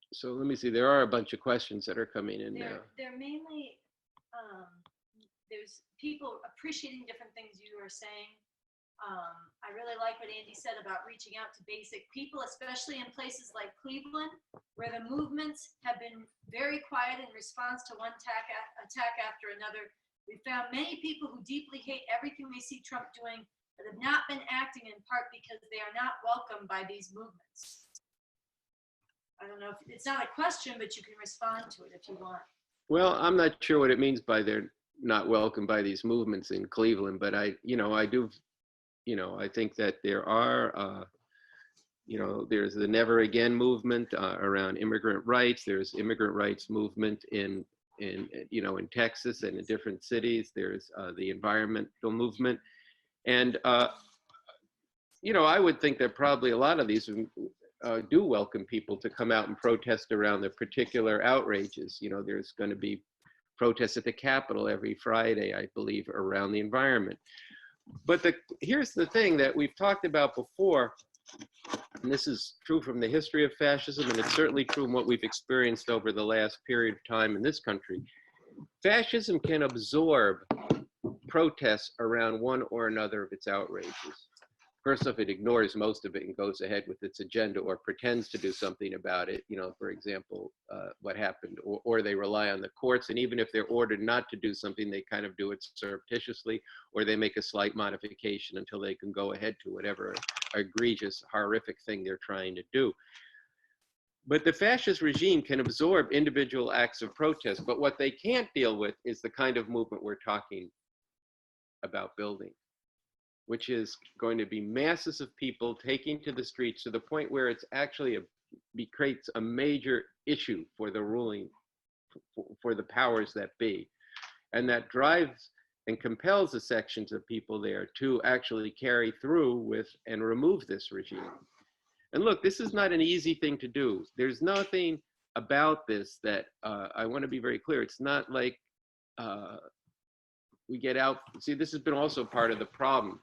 so let me see, there are a bunch of questions that are coming in now. They're mainly, there's people appreciating different things you were saying. I really like what Andy said about reaching out to basic people, especially in places like Cleveland, where the movements have been very quiet in response to one attack after another. We found many people who deeply hate everything they see Trump doing, but have not been acting, in part because they are not welcomed by these movements. I don't know if it's not a question, but you can respond to it if you want. Well, I'm not sure what it means by they're not welcomed by these movements in Cleveland, but I do, you know, I think that there are, you know, there's the Never Again movement around immigrant rights. There's immigrant rights movement in you know, in Texas and in different cities. There's the environmental movement, and you know, I would think that probably a lot of these do welcome people to come out and protest around the particular outrages. You know, there's going to be protests at the Capitol every Friday, I believe, around the environment. But here's the thing that we've talked about before, and this is true from the history of fascism, and it's certainly true in what we've experienced over the last period of time in this country. Fascism can absorb protests around one or another of its outrages. First off, it ignores most of it and goes ahead with its agenda or pretends to do something about it. You know, for example, what happened, or they rely on the courts. And even if they're ordered not to do something, they kind of do it surreptitiously, or they make a slight modification until they can go ahead to whatever egregious, horrific thing they're trying to do. But the fascist regime can absorb individual acts of protest, but what they can't deal with is the kind of movement we're talking about building, which is going to be masses of people taking to the streets to the point where it's actually creates a major issue for the ruling, for the powers that be. And that drives and compels the sections of people there to actually carry through with and remove this regime. And look, this is not an easy thing to do. There's nothing about this that, I want to be very clear, it's not like we get out. See, this has been also part of the problem.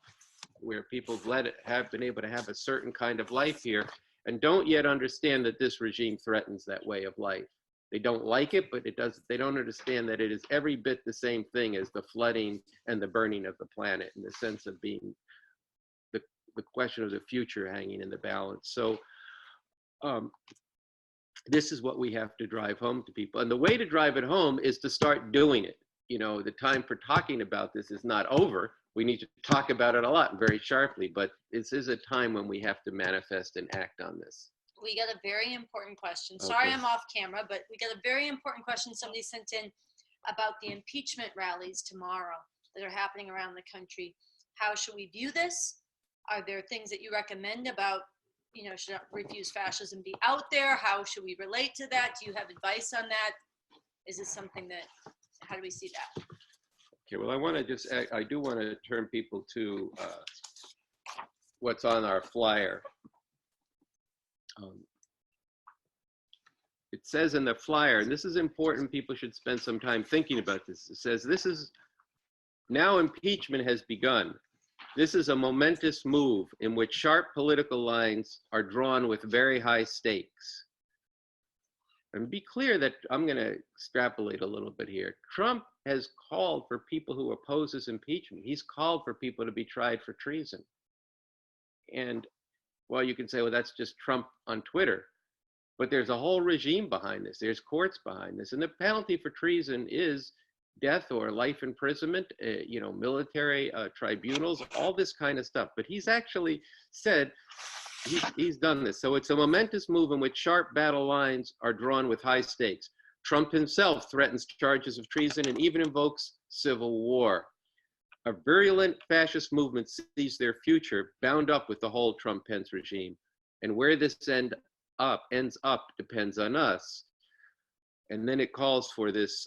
where people have been able to have a certain kind of life here and don't yet understand that this regime threatens that way of life. They don't like it, but they don't understand that it is every bit the same thing as the flooding and the burning of the planet, in the sense of being the question of the future hanging in the balance. So this is what we have to drive home to people. And the way to drive it home is to start doing it. You know, the time for talking about this is not over. We need to talk about it a lot and very sharply, but this is a time when we have to manifest and act on this. We got a very important question. Sorry, Okay. I'm off camera, but we got a very important question somebody sent in about the impeachment rallies tomorrow that are happening around the country. How should we view this? Are there things that you recommend about, you know, should Refuse Fascism be out there? How should we relate to that? Do you have advice on that? Is it something that, how do we see that? Okay, well, I do want to turn people to what's on our flyer. It says in the flyer, and this is important, people should spend some time thinking about this. It says, this is, now impeachment has begun. This is a momentous move in which sharp political lines are drawn with very high stakes. And be clear that I'm going to extrapolate a little bit here. Trump has called for people who oppose his impeachment. He's called for people to be tried for treason. And well, you can say, well, that's just Trump on Twitter. But there's a whole regime behind this. There's courts behind this. And the penalty for treason is death or life imprisonment, you know, military tribunals, all this kind of stuff. But he's actually said he's done this. So it's a momentous move in which sharp battle lines are drawn with high stakes. Trump himself threatens charges of treason and even invokes civil war. A virulent fascist movement sees their future bound up with the whole Trump-Pence regime. And where this ends up depends on us. And then it calls for this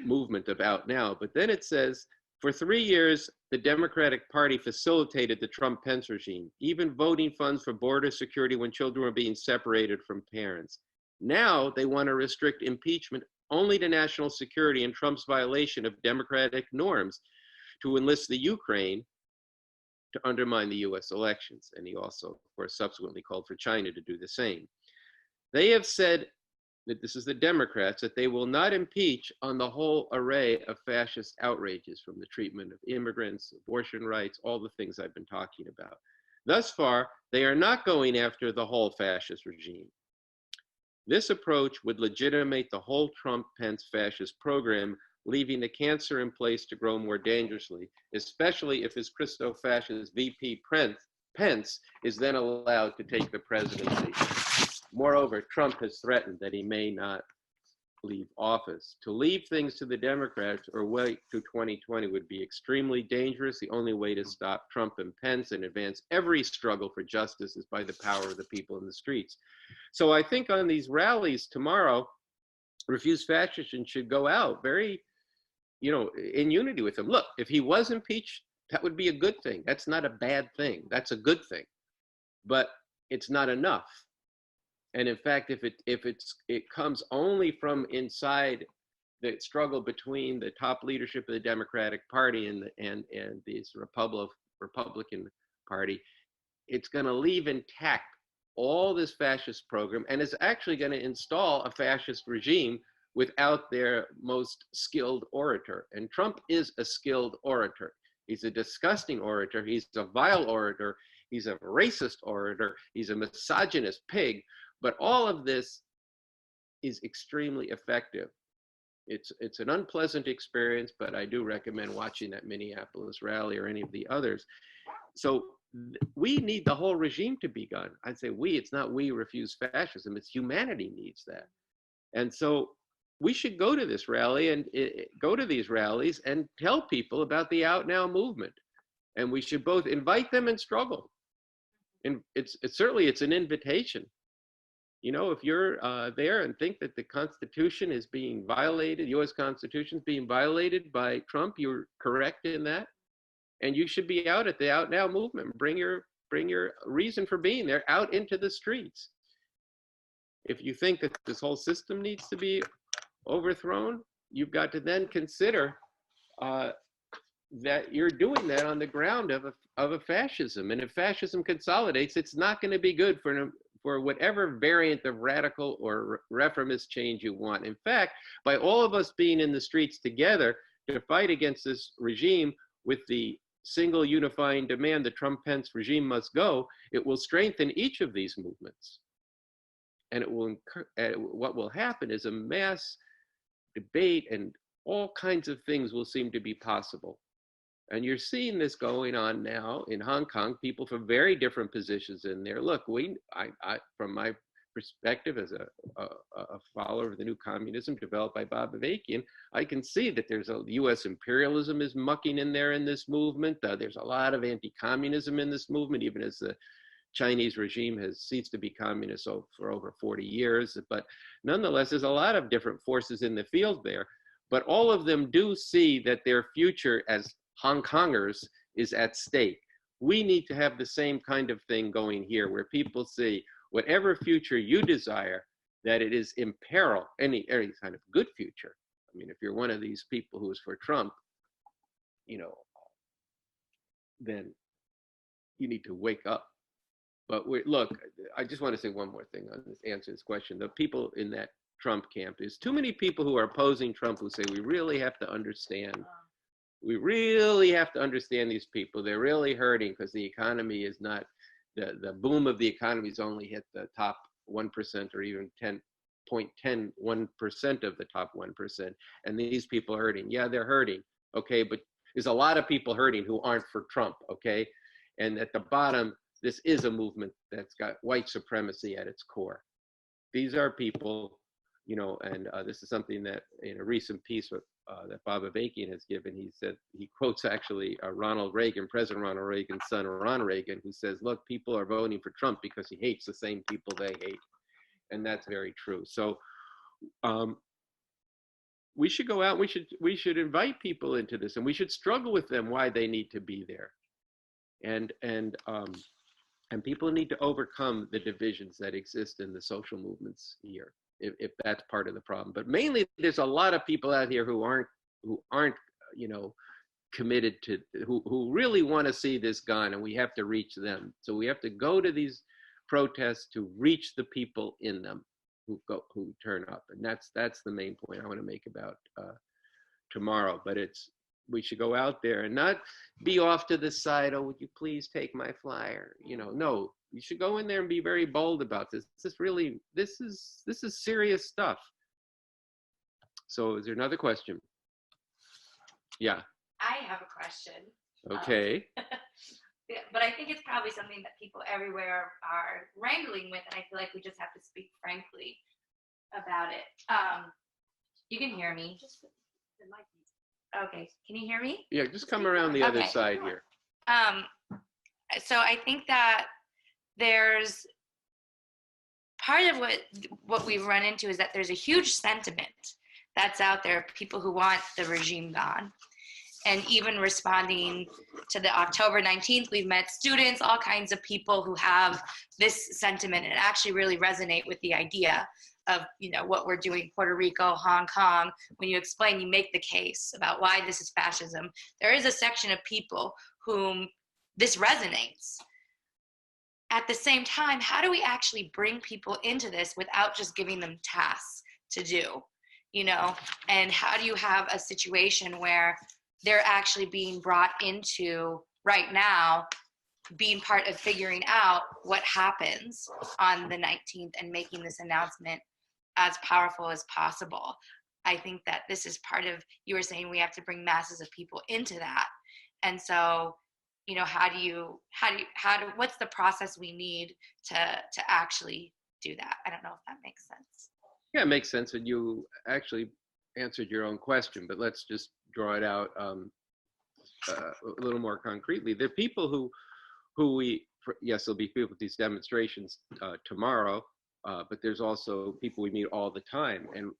movement of out now. But then it says, for 3 years, the Democratic Party facilitated the Trump-Pence regime, even voting funds for border security when children were being separated from parents. Now they want to restrict impeachment only to national security and Trump's violation of democratic norms to enlist the Ukraine to undermine the US elections. And he also, of course, subsequently called for China to do the same. They have said that this is the Democrats, that they will not impeach on the whole array of fascist outrages, from the treatment of immigrants, abortion rights, all the things I've been talking about. Thus far, they are not going after the whole fascist regime. This approach would legitimate the whole Trump-Pence fascist program, leaving the cancer in place to grow more dangerously, especially if his Christo-fascist VP Pence is then allowed to take the presidency. Moreover, Trump has threatened that he may not leave office. To leave things to the Democrats or wait to 2020 would be extremely dangerous. The only way to stop Trump and Pence and advance every struggle for justice is by the power of the people in the streets. So I think on these rallies tomorrow, Refuse-Fascism should go out very, you know, in unity with him. Look, if he was impeached, that would be a good thing. That's not a bad thing. That's a good thing. But it's not enough. And in fact, if it comes only from inside the struggle between the top leadership of the Democratic Party and this Republican Party, it's going to leave intact all this fascist program, and is actually going to install a fascist regime without their most skilled orator. And Trump is a skilled orator. He's a disgusting orator. He's a vile orator. He's a racist orator. He's a misogynist pig. But all of this is extremely effective. It's an unpleasant experience, but I do recommend watching that Minneapolis rally or any of the others. So we need the whole regime to be gone. I'd say we, it's not we refuse fascism, it's humanity needs that. And so we should go to this rally and go to these rallies and tell people about the Out Now movement. And we should both invite them and struggle. And it's an invitation. You know, if you're there and think that the Constitution is being violated, U.S. Constitution is being violated by Trump, you're correct in that. And you should be out at the Out Now movement. Bring your reason for being there out into the streets. If you think that this whole system needs to be overthrown, you've got to then consider that you're doing that on the ground of of a fascism. And if fascism consolidates, it's not going to be good for whatever variant of radical or reformist change you want. In fact, by all of us being in the streets together to fight against this regime with the single unifying demand, the Trump-Pence regime must go, it will strengthen each of these movements. And what will happen is a mass debate, and all kinds of things will seem to be possible. And you're seeing this going on now in Hong Kong, people from very different positions in there. Look, from my perspective as a follower of the new communism developed by Bob Avakian, I can see that there's US imperialism is mucking in there in this movement. There's a lot of anti-communism in this movement, even as the Chinese regime has ceased to be communist for over 40 years. But nonetheless, there's a lot of different forces in the field there. But all of them do see that their future as Hong Kongers is at stake. We need to have the same kind of thing going here, where people see whatever future you desire, that it is in peril, any kind of good future. I mean, if you're one of these people who is for Trump, then you need to wake up. But look, I just want to say one more thing on this, answer this question. The people in that Trump camp, there's too many people who are opposing Trump who say we really have to understand. We really have to understand these people. They're really hurting because the economy is not, the boom of the economy has only hit the top 1% or even 1% of the top 1%. And these people are hurting. Yeah, they're hurting. Okay, but there's a lot of people hurting who aren't for Trump. Okay, and at the bottom, this is a movement that's got white supremacy at its core. These are people, and this is something that in a recent piece that Bob Avakian has given, he said, he quotes actually Ronald Reagan, President Ronald Reagan's son, Ron Reagan, who says, look, people are voting for Trump because he hates the same people they hate. And that's very true. So we should go out, we should invite people into this, and we should struggle with them why they need to be there. And people need to overcome the divisions that exist in the social movements here, if that's part of the problem. But mainly, there's a lot of people out here who aren't committed to, who really want to see this gone, and we have to reach them. So we have to go to these protests to reach the people in them who turn up, and that's the main point I want to make about tomorrow. But we should go out there and not be off to the side. Oh, would you please take my flyer? No, you should go in there and be very bold about this. This is serious stuff. So is there another question? Yeah. I have a question. Okay. But I think it's probably something that people everywhere are wrangling with, and I feel like we just have to speak frankly about it. You can hear me. Okay, can you hear me? Yeah, just come around the other side here. So I think that there's part of what we've run into is that there's a huge sentiment that's out there, people who want the regime gone. And even responding to the October 19th, we've met students, all kinds of people who have this sentiment and actually really resonate with the idea of what we're doing, Puerto Rico, Hong Kong. When you explain, you make the case about why this is fascism. There is a section of people whom this resonates. At the same time, how do we actually bring people into this without just giving them tasks to do, and how do you have a situation where they're actually being brought into right now, being part of figuring out what happens on the 19th and making this announcement as powerful as possible. I think that this is part of, you were saying we have to bring masses of people into that. And so, what's the process we need to actually do that? I don't know if that makes sense. Yeah, it makes sense. And you actually answered your own question, but let's just draw it out a little more concretely. There are people yes, there'll be people at these demonstrations tomorrow, but there's also people we meet all the time. And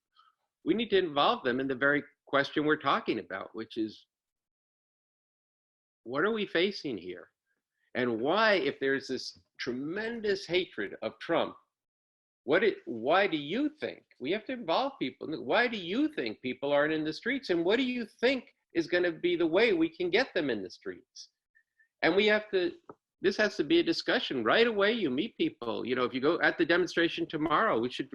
we need to involve them in the very question we're talking about, which is, what are we facing here? And why, if there's this tremendous hatred of Trump, why do you think, we have to involve people, why do you think people aren't in the streets? And what do you think is going to be the way we can get them in the streets? And we have to, this has to be a discussion right away. You meet people, you know, if you go at the demonstration tomorrow, we should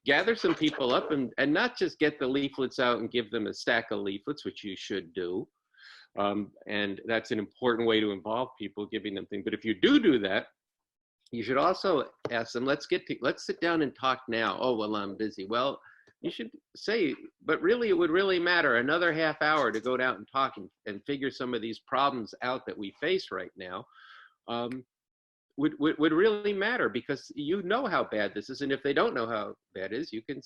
gather some people up and not just get the leaflets out and give them a stack of leaflets, which you should do. And that's an important way to involve people, giving them things. But if you do that, you should also ask them, let's sit down and talk now. Oh, well, I'm busy. Well, you should say, but really, it would really matter another half hour to go down and talk and figure some of these problems out that we face right now. Would really matter, because you know how bad this is. And if they don't know how bad it is, you can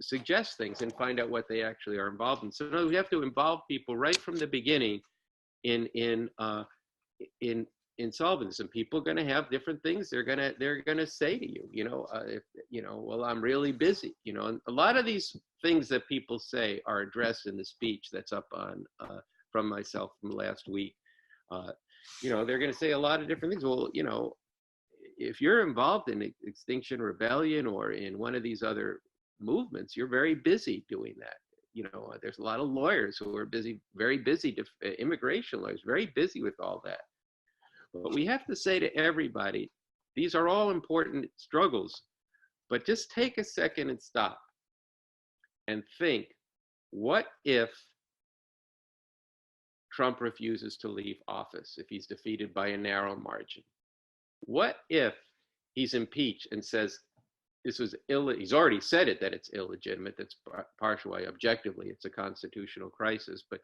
suggest things and find out what they actually are involved in. So no, we have to involve people right from the beginning in solving this. And people are going to have different things they're going to say to you, if, well, I'm really busy, and a lot of these things that people say are addressed in the speech that's up on from myself from last week. They're going to say a lot of different things. Well, if you're involved in Extinction Rebellion or in one of these other movements, you're very busy doing that. There's a lot of lawyers who are busy, very busy, immigration lawyers, very busy with all that. But we have to say to everybody, these are all important struggles, but just take a second and stop and think, what if Trump refuses to leave office, if he's defeated by a narrow margin? What if he's impeached and says this was he's already said it, that it's illegitimate, that's partially, objectively, it's a constitutional crisis, but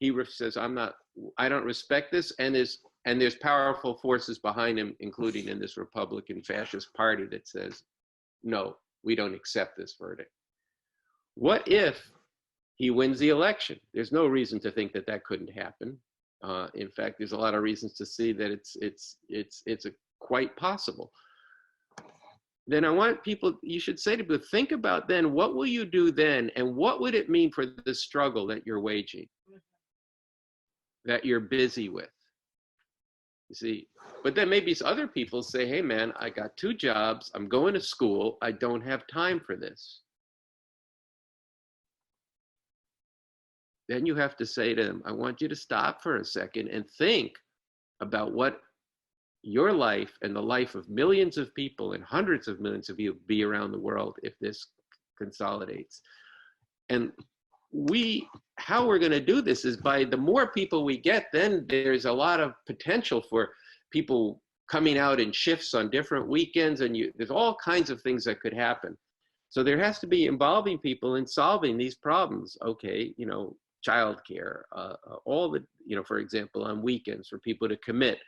he says, I don't respect this, and there's powerful forces behind him, including in this Republican fascist party, that says, no, we don't accept this verdict. What if he wins the election? There's no reason to think that that couldn't happen. In fact, there's a lot of reasons to see that it's quite possible. Then I want people, you should say to people, think about then, what will you do then? And what would it mean for the struggle that you're waging, that you're busy with? You see, but then maybe other people say, hey man, I got 2 jobs, I'm going to school, I don't have time for this. Then you have to say to them, I want you to stop for a second and think about what your life and the life of millions of people and hundreds of millions of you be around the world if this consolidates. And how we're going to do this is by the more people we get, then there's a lot of potential for people coming out in shifts on different weekends, and there's all kinds of things that could happen. So there has to be involving people in solving these problems. Okay, childcare, all the, for example, on weekends for people to commit.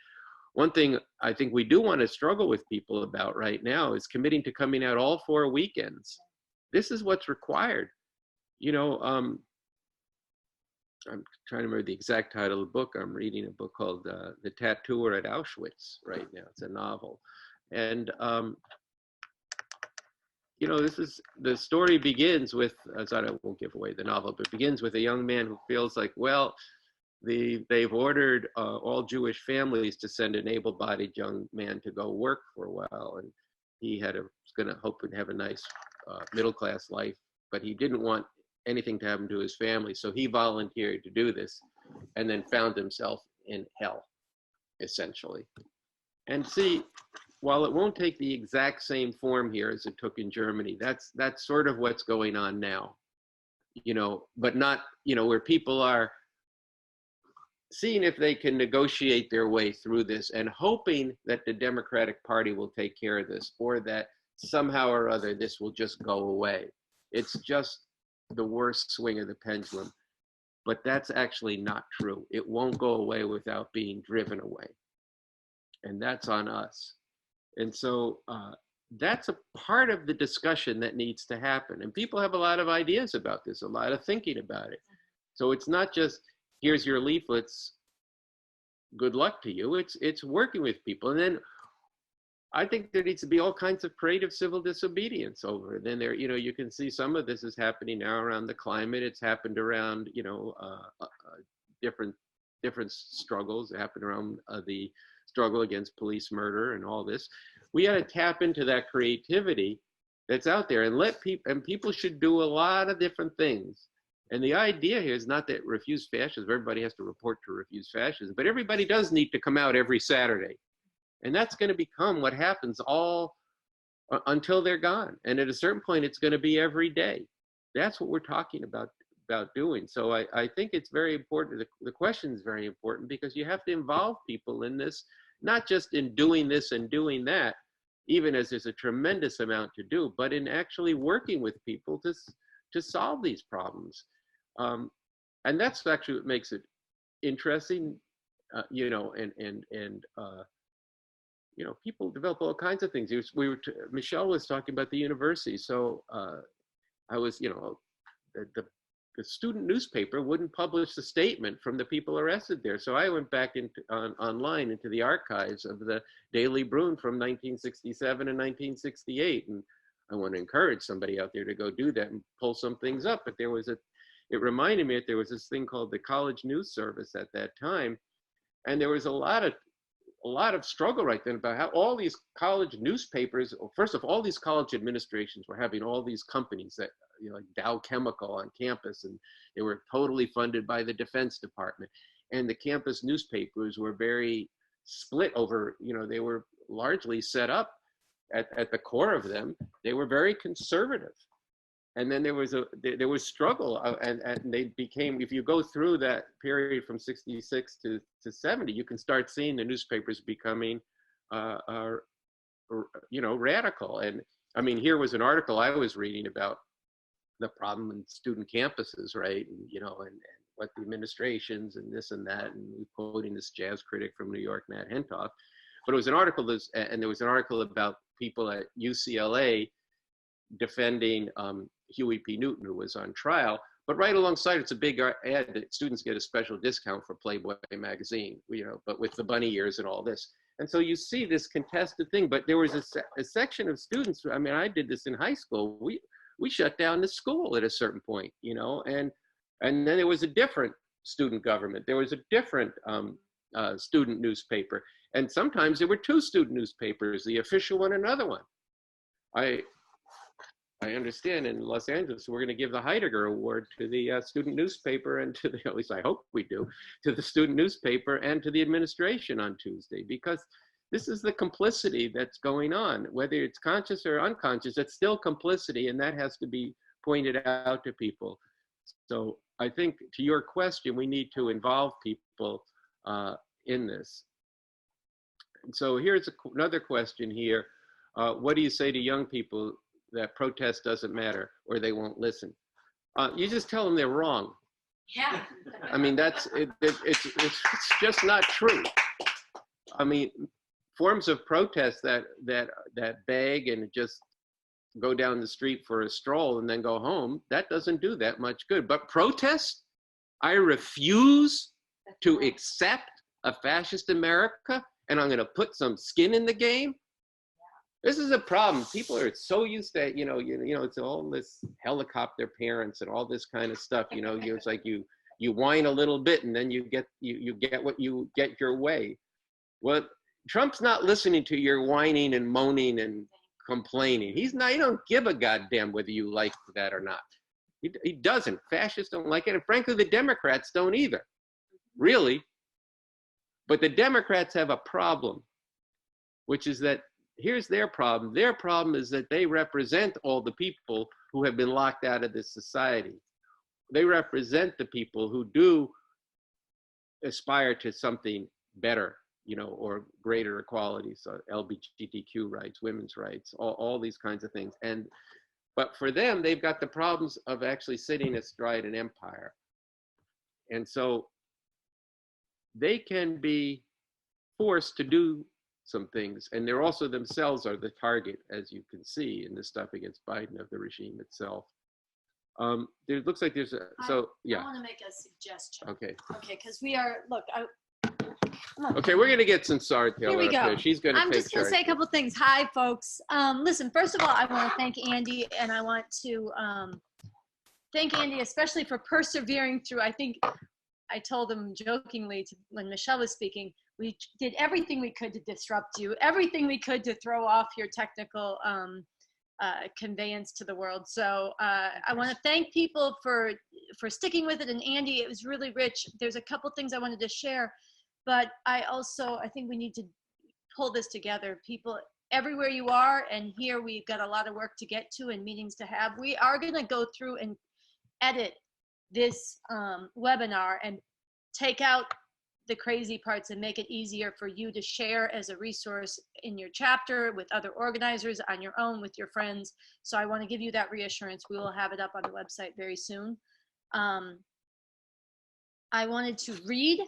One thing I think we do want to struggle with people about right now is committing to coming out all 4 weekends. This is what's required. I'm trying to remember the exact title of the book. I'm reading a book called The Tattooer at Auschwitz right now. It's a novel. And, the story begins with, as I won't give away the novel, but begins with a young man who feels like, well, they've ordered all Jewish families to send an able-bodied young man to go work for a while. And he was going to hope to have a nice middle-class life, but he didn't want anything to happen to his family. So he volunteered to do this and then found himself in hell, essentially. And see, while it won't take the exact same form here as it took in Germany, that's sort of what's going on now, but not, where people are seeing if they can negotiate their way through this and hoping that the Democratic Party will take care of this, or that somehow or other this will just go away. It's just the worst swing of the pendulum, but that's actually not true. It won't go away without being driven away. And that's on us. And so that's a part of the discussion that needs to happen. And people have a lot of ideas about this, a lot of thinking about it. So it's not just, here's your leaflets, good luck to you. It's working with people. And then I think there needs to be all kinds of creative civil disobedience over it. Then there, you can see some of this is happening now around the climate. It's happened around, different struggles. It happened around the struggle against police murder and all this. We got to tap into that creativity that's out there and let people should do a lot of different things. And the idea here is not that refuse fascism, everybody has to report to refuse fascism, but everybody does need to come out every Saturday. And that's going to become what happens all until they're gone. And at a certain point, it's going to be every day. That's what we're talking about doing. So I think it's very important. The question is very important because you have to involve people in this, not just in doing this and doing that, even as there's a tremendous amount to do, but in actually working with people to solve these problems. And that's actually what makes it interesting, you know, you know, people develop all kinds of things. Michelle was talking about the university. So I was, you know, the student newspaper wouldn't publish the statement from the people arrested there. So I went back online into the archives of the Daily Bruin from 1967 and 1968. And I want to encourage somebody out there to go do that and pull some things up. But it reminded me that there was this thing called the College News Service at that time. And there was a lot of struggle right then about how all these college newspapers, first of all these college administrations were having all these companies that, you know, like Dow Chemical on campus, and they were totally funded by the Defense Department. And the campus newspapers were very split over, you know, they were largely set up at the core of them. They were very conservative. And then there was struggle, and they became, if you go through that period from 66 to 70, you can start seeing the newspapers becoming, you know, radical. And I mean, here was an article I was reading about the problem in student campuses, right? And, you know, and what the administrations and this and that, and quoting this jazz critic from New York, Matt Hentoff. But it was an article, and there was an article about people at UCLA defending Huey P. Newton, who was on trial. But right alongside, it's a big ad that students get a special discount for Playboy magazine, you know, but with the bunny ears and all this. And so you see this contested thing, but there was a section of students, I mean, I did this in high school. We shut down the school at a certain point, you know, and then there was a different student government. There was a different student newspaper. And sometimes there were two student newspapers, the official one and another one. I understand in Los Angeles, we're going to give the Heidegger Award to the student newspaper and to the, at least I hope we do, to the student newspaper and to the administration on Tuesday, because this is the complicity that's going on. Whether it's conscious or unconscious, it's still complicity, and that has to be pointed out to people. So I think to your question, we need to involve people in this. And so here's another question here. What do you say to young people that protest doesn't matter or they won't listen? You just tell them they're wrong. Yeah. I mean, it's just not true. I mean, forms of protest that beg and just go down the street for a stroll and then go home, that doesn't do that much good. But protest, I refuse to accept a fascist America, and I'm going to put some skin in the game. This is a problem. People are so used to, you know, it's all this helicopter parents and all this kind of stuff. You know, it's like you whine a little bit and then you get your way. Well, Trump's not listening to your whining and moaning and complaining. He don't give a goddamn whether you like that or not. He doesn't. Fascists don't like it, and frankly, the Democrats don't either, really. But the Democrats have a problem, which is that here's their problem. Their problem is that they represent all the people who have been locked out of this society. They represent the people who do aspire to something better, you know, or greater equality, so LGBTQ rights, women's rights, all these kinds of things. But for them, they've got the problems of actually sitting astride an empire. And so they can be forced to do some things, and they're also themselves are the target, as you can see in the stuff against Biden of the regime itself. There looks like there's so yeah. I want to make a suggestion. Okay. Okay, because we are, look, Okay, we're gonna get some Sartell Here we up go. there. She's gonna I'm take just going to charge. say a couple things. Hi, folks. Listen, first of all, I want to thank Andy, and I want to thank Andy especially for persevering through. I think I told him jokingly when Michelle was speaking, we did everything we could to disrupt you, everything we could to throw off your technical conveyance to the world. So I want to thank people for sticking with it. And Andy, it was really rich. There's a couple things I wanted to share, but I think we need to pull this together. People everywhere you are, and here we've got a lot of work to get to and meetings to have. We are going to go through and edit this webinar and take out the crazy parts and make it easier for you to share as a resource in your chapter, with other organizers, on your own, with your friends. So I want to give you that reassurance. We will have it up on the website very soon. I wanted to read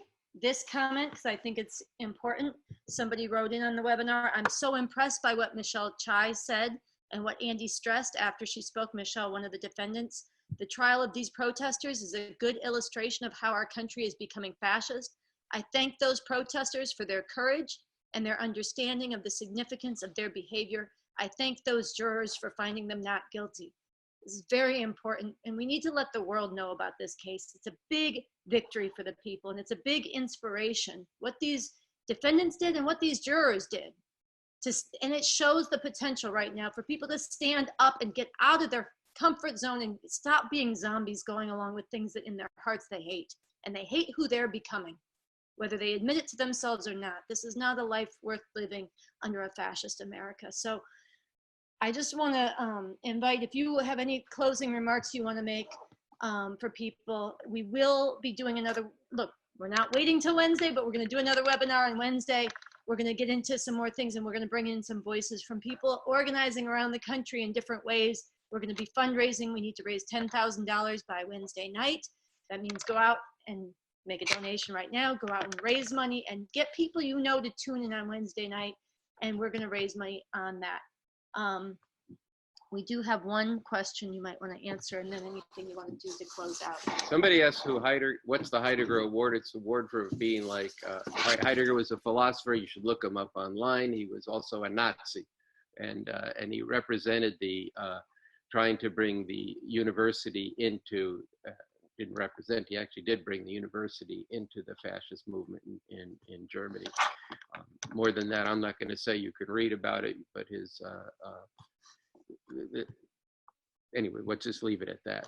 this comment because I think it's important. Somebody wrote in on the webinar, I'm so impressed by what Michelle Chai said and what Andy stressed after she spoke. Michelle, one of the defendants. The trial of these protesters is a good illustration of how our country is becoming fascist. I thank those protesters for their courage and their understanding of the significance of their behavior. I thank those jurors for finding them not guilty. This is very important, and we need to let the world know about this case. It's a big victory for the people, and it's a big inspiration, what these defendants did and what these jurors did. And it shows the potential right now for people to stand up and get out of their comfort zone and stop being zombies going along with things that in their hearts they hate. And they hate who they're becoming, whether they admit it to themselves or not. This is not a life worth living under a fascist America. So I just want to invite, if you have any closing remarks you want to make for people, we will be doing another, look, we're not waiting till Wednesday, but we're going to do another webinar on Wednesday. We're going to get into some more things, and we're going to bring in some voices from people organizing around the country in different ways. We're going to be fundraising. We need to raise $10,000 by Wednesday night. That means go out and make a donation right now, go out and raise money and get people you know to tune in on Wednesday night, and we're going to raise money on that. We do have one question you might want to answer, and then anything you want to do to close out. Somebody asked what's the Heidegger Award? It's an award for being like, Heidegger was a philosopher. You should look him up online. He was also a Nazi, and he represented the, trying to bring the university into, didn't represent, he actually did bring the university into the fascist movement in Germany. More than that, I'm not going to say. You can read about it, but his, anyway, let's just leave it at that.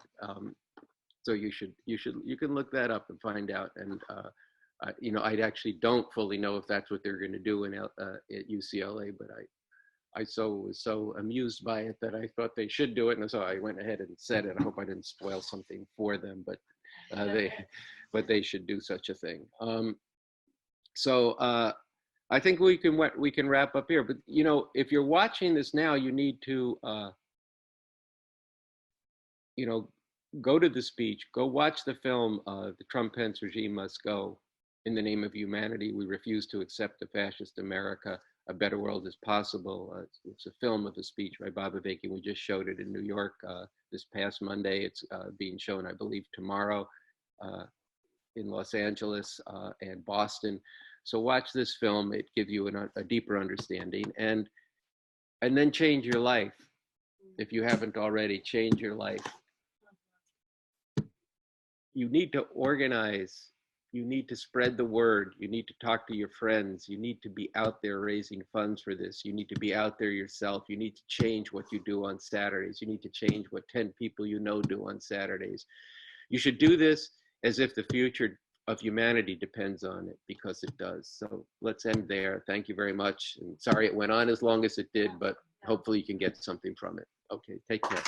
So you can look that up and find out. And you know, I actually don't fully know if that's what they're going to do at UCLA, but I was so amused by it that I thought they should do it, and so I went ahead and said it. I hope I didn't spoil something for them, but they should do such a thing. So I think we can wrap up here. But you know, if you're watching this now, you need to you know, go to the speech, go watch the film. The Trump-Pence regime must go. In the name of humanity, we refuse to accept a fascist America. A better world is possible. It's a film of a speech by Bob Avaki. We just showed it in New York this past Monday. It's being shown, I believe, tomorrow in Los Angeles and Boston. So watch this film. It gives you a deeper understanding, and then change your life. If you haven't already, change your life. You need to organize. You need to spread the word. You need to talk to your friends. You need to be out there raising funds for this. You need to be out there yourself. You need to change what you do on Saturdays. You need to change what 10 people you know do on Saturdays. You should do this as if the future of humanity depends on it, because it does. So let's end there. Thank you very much. And sorry it went on as long as it did, but hopefully you can get something from it. Okay, take care.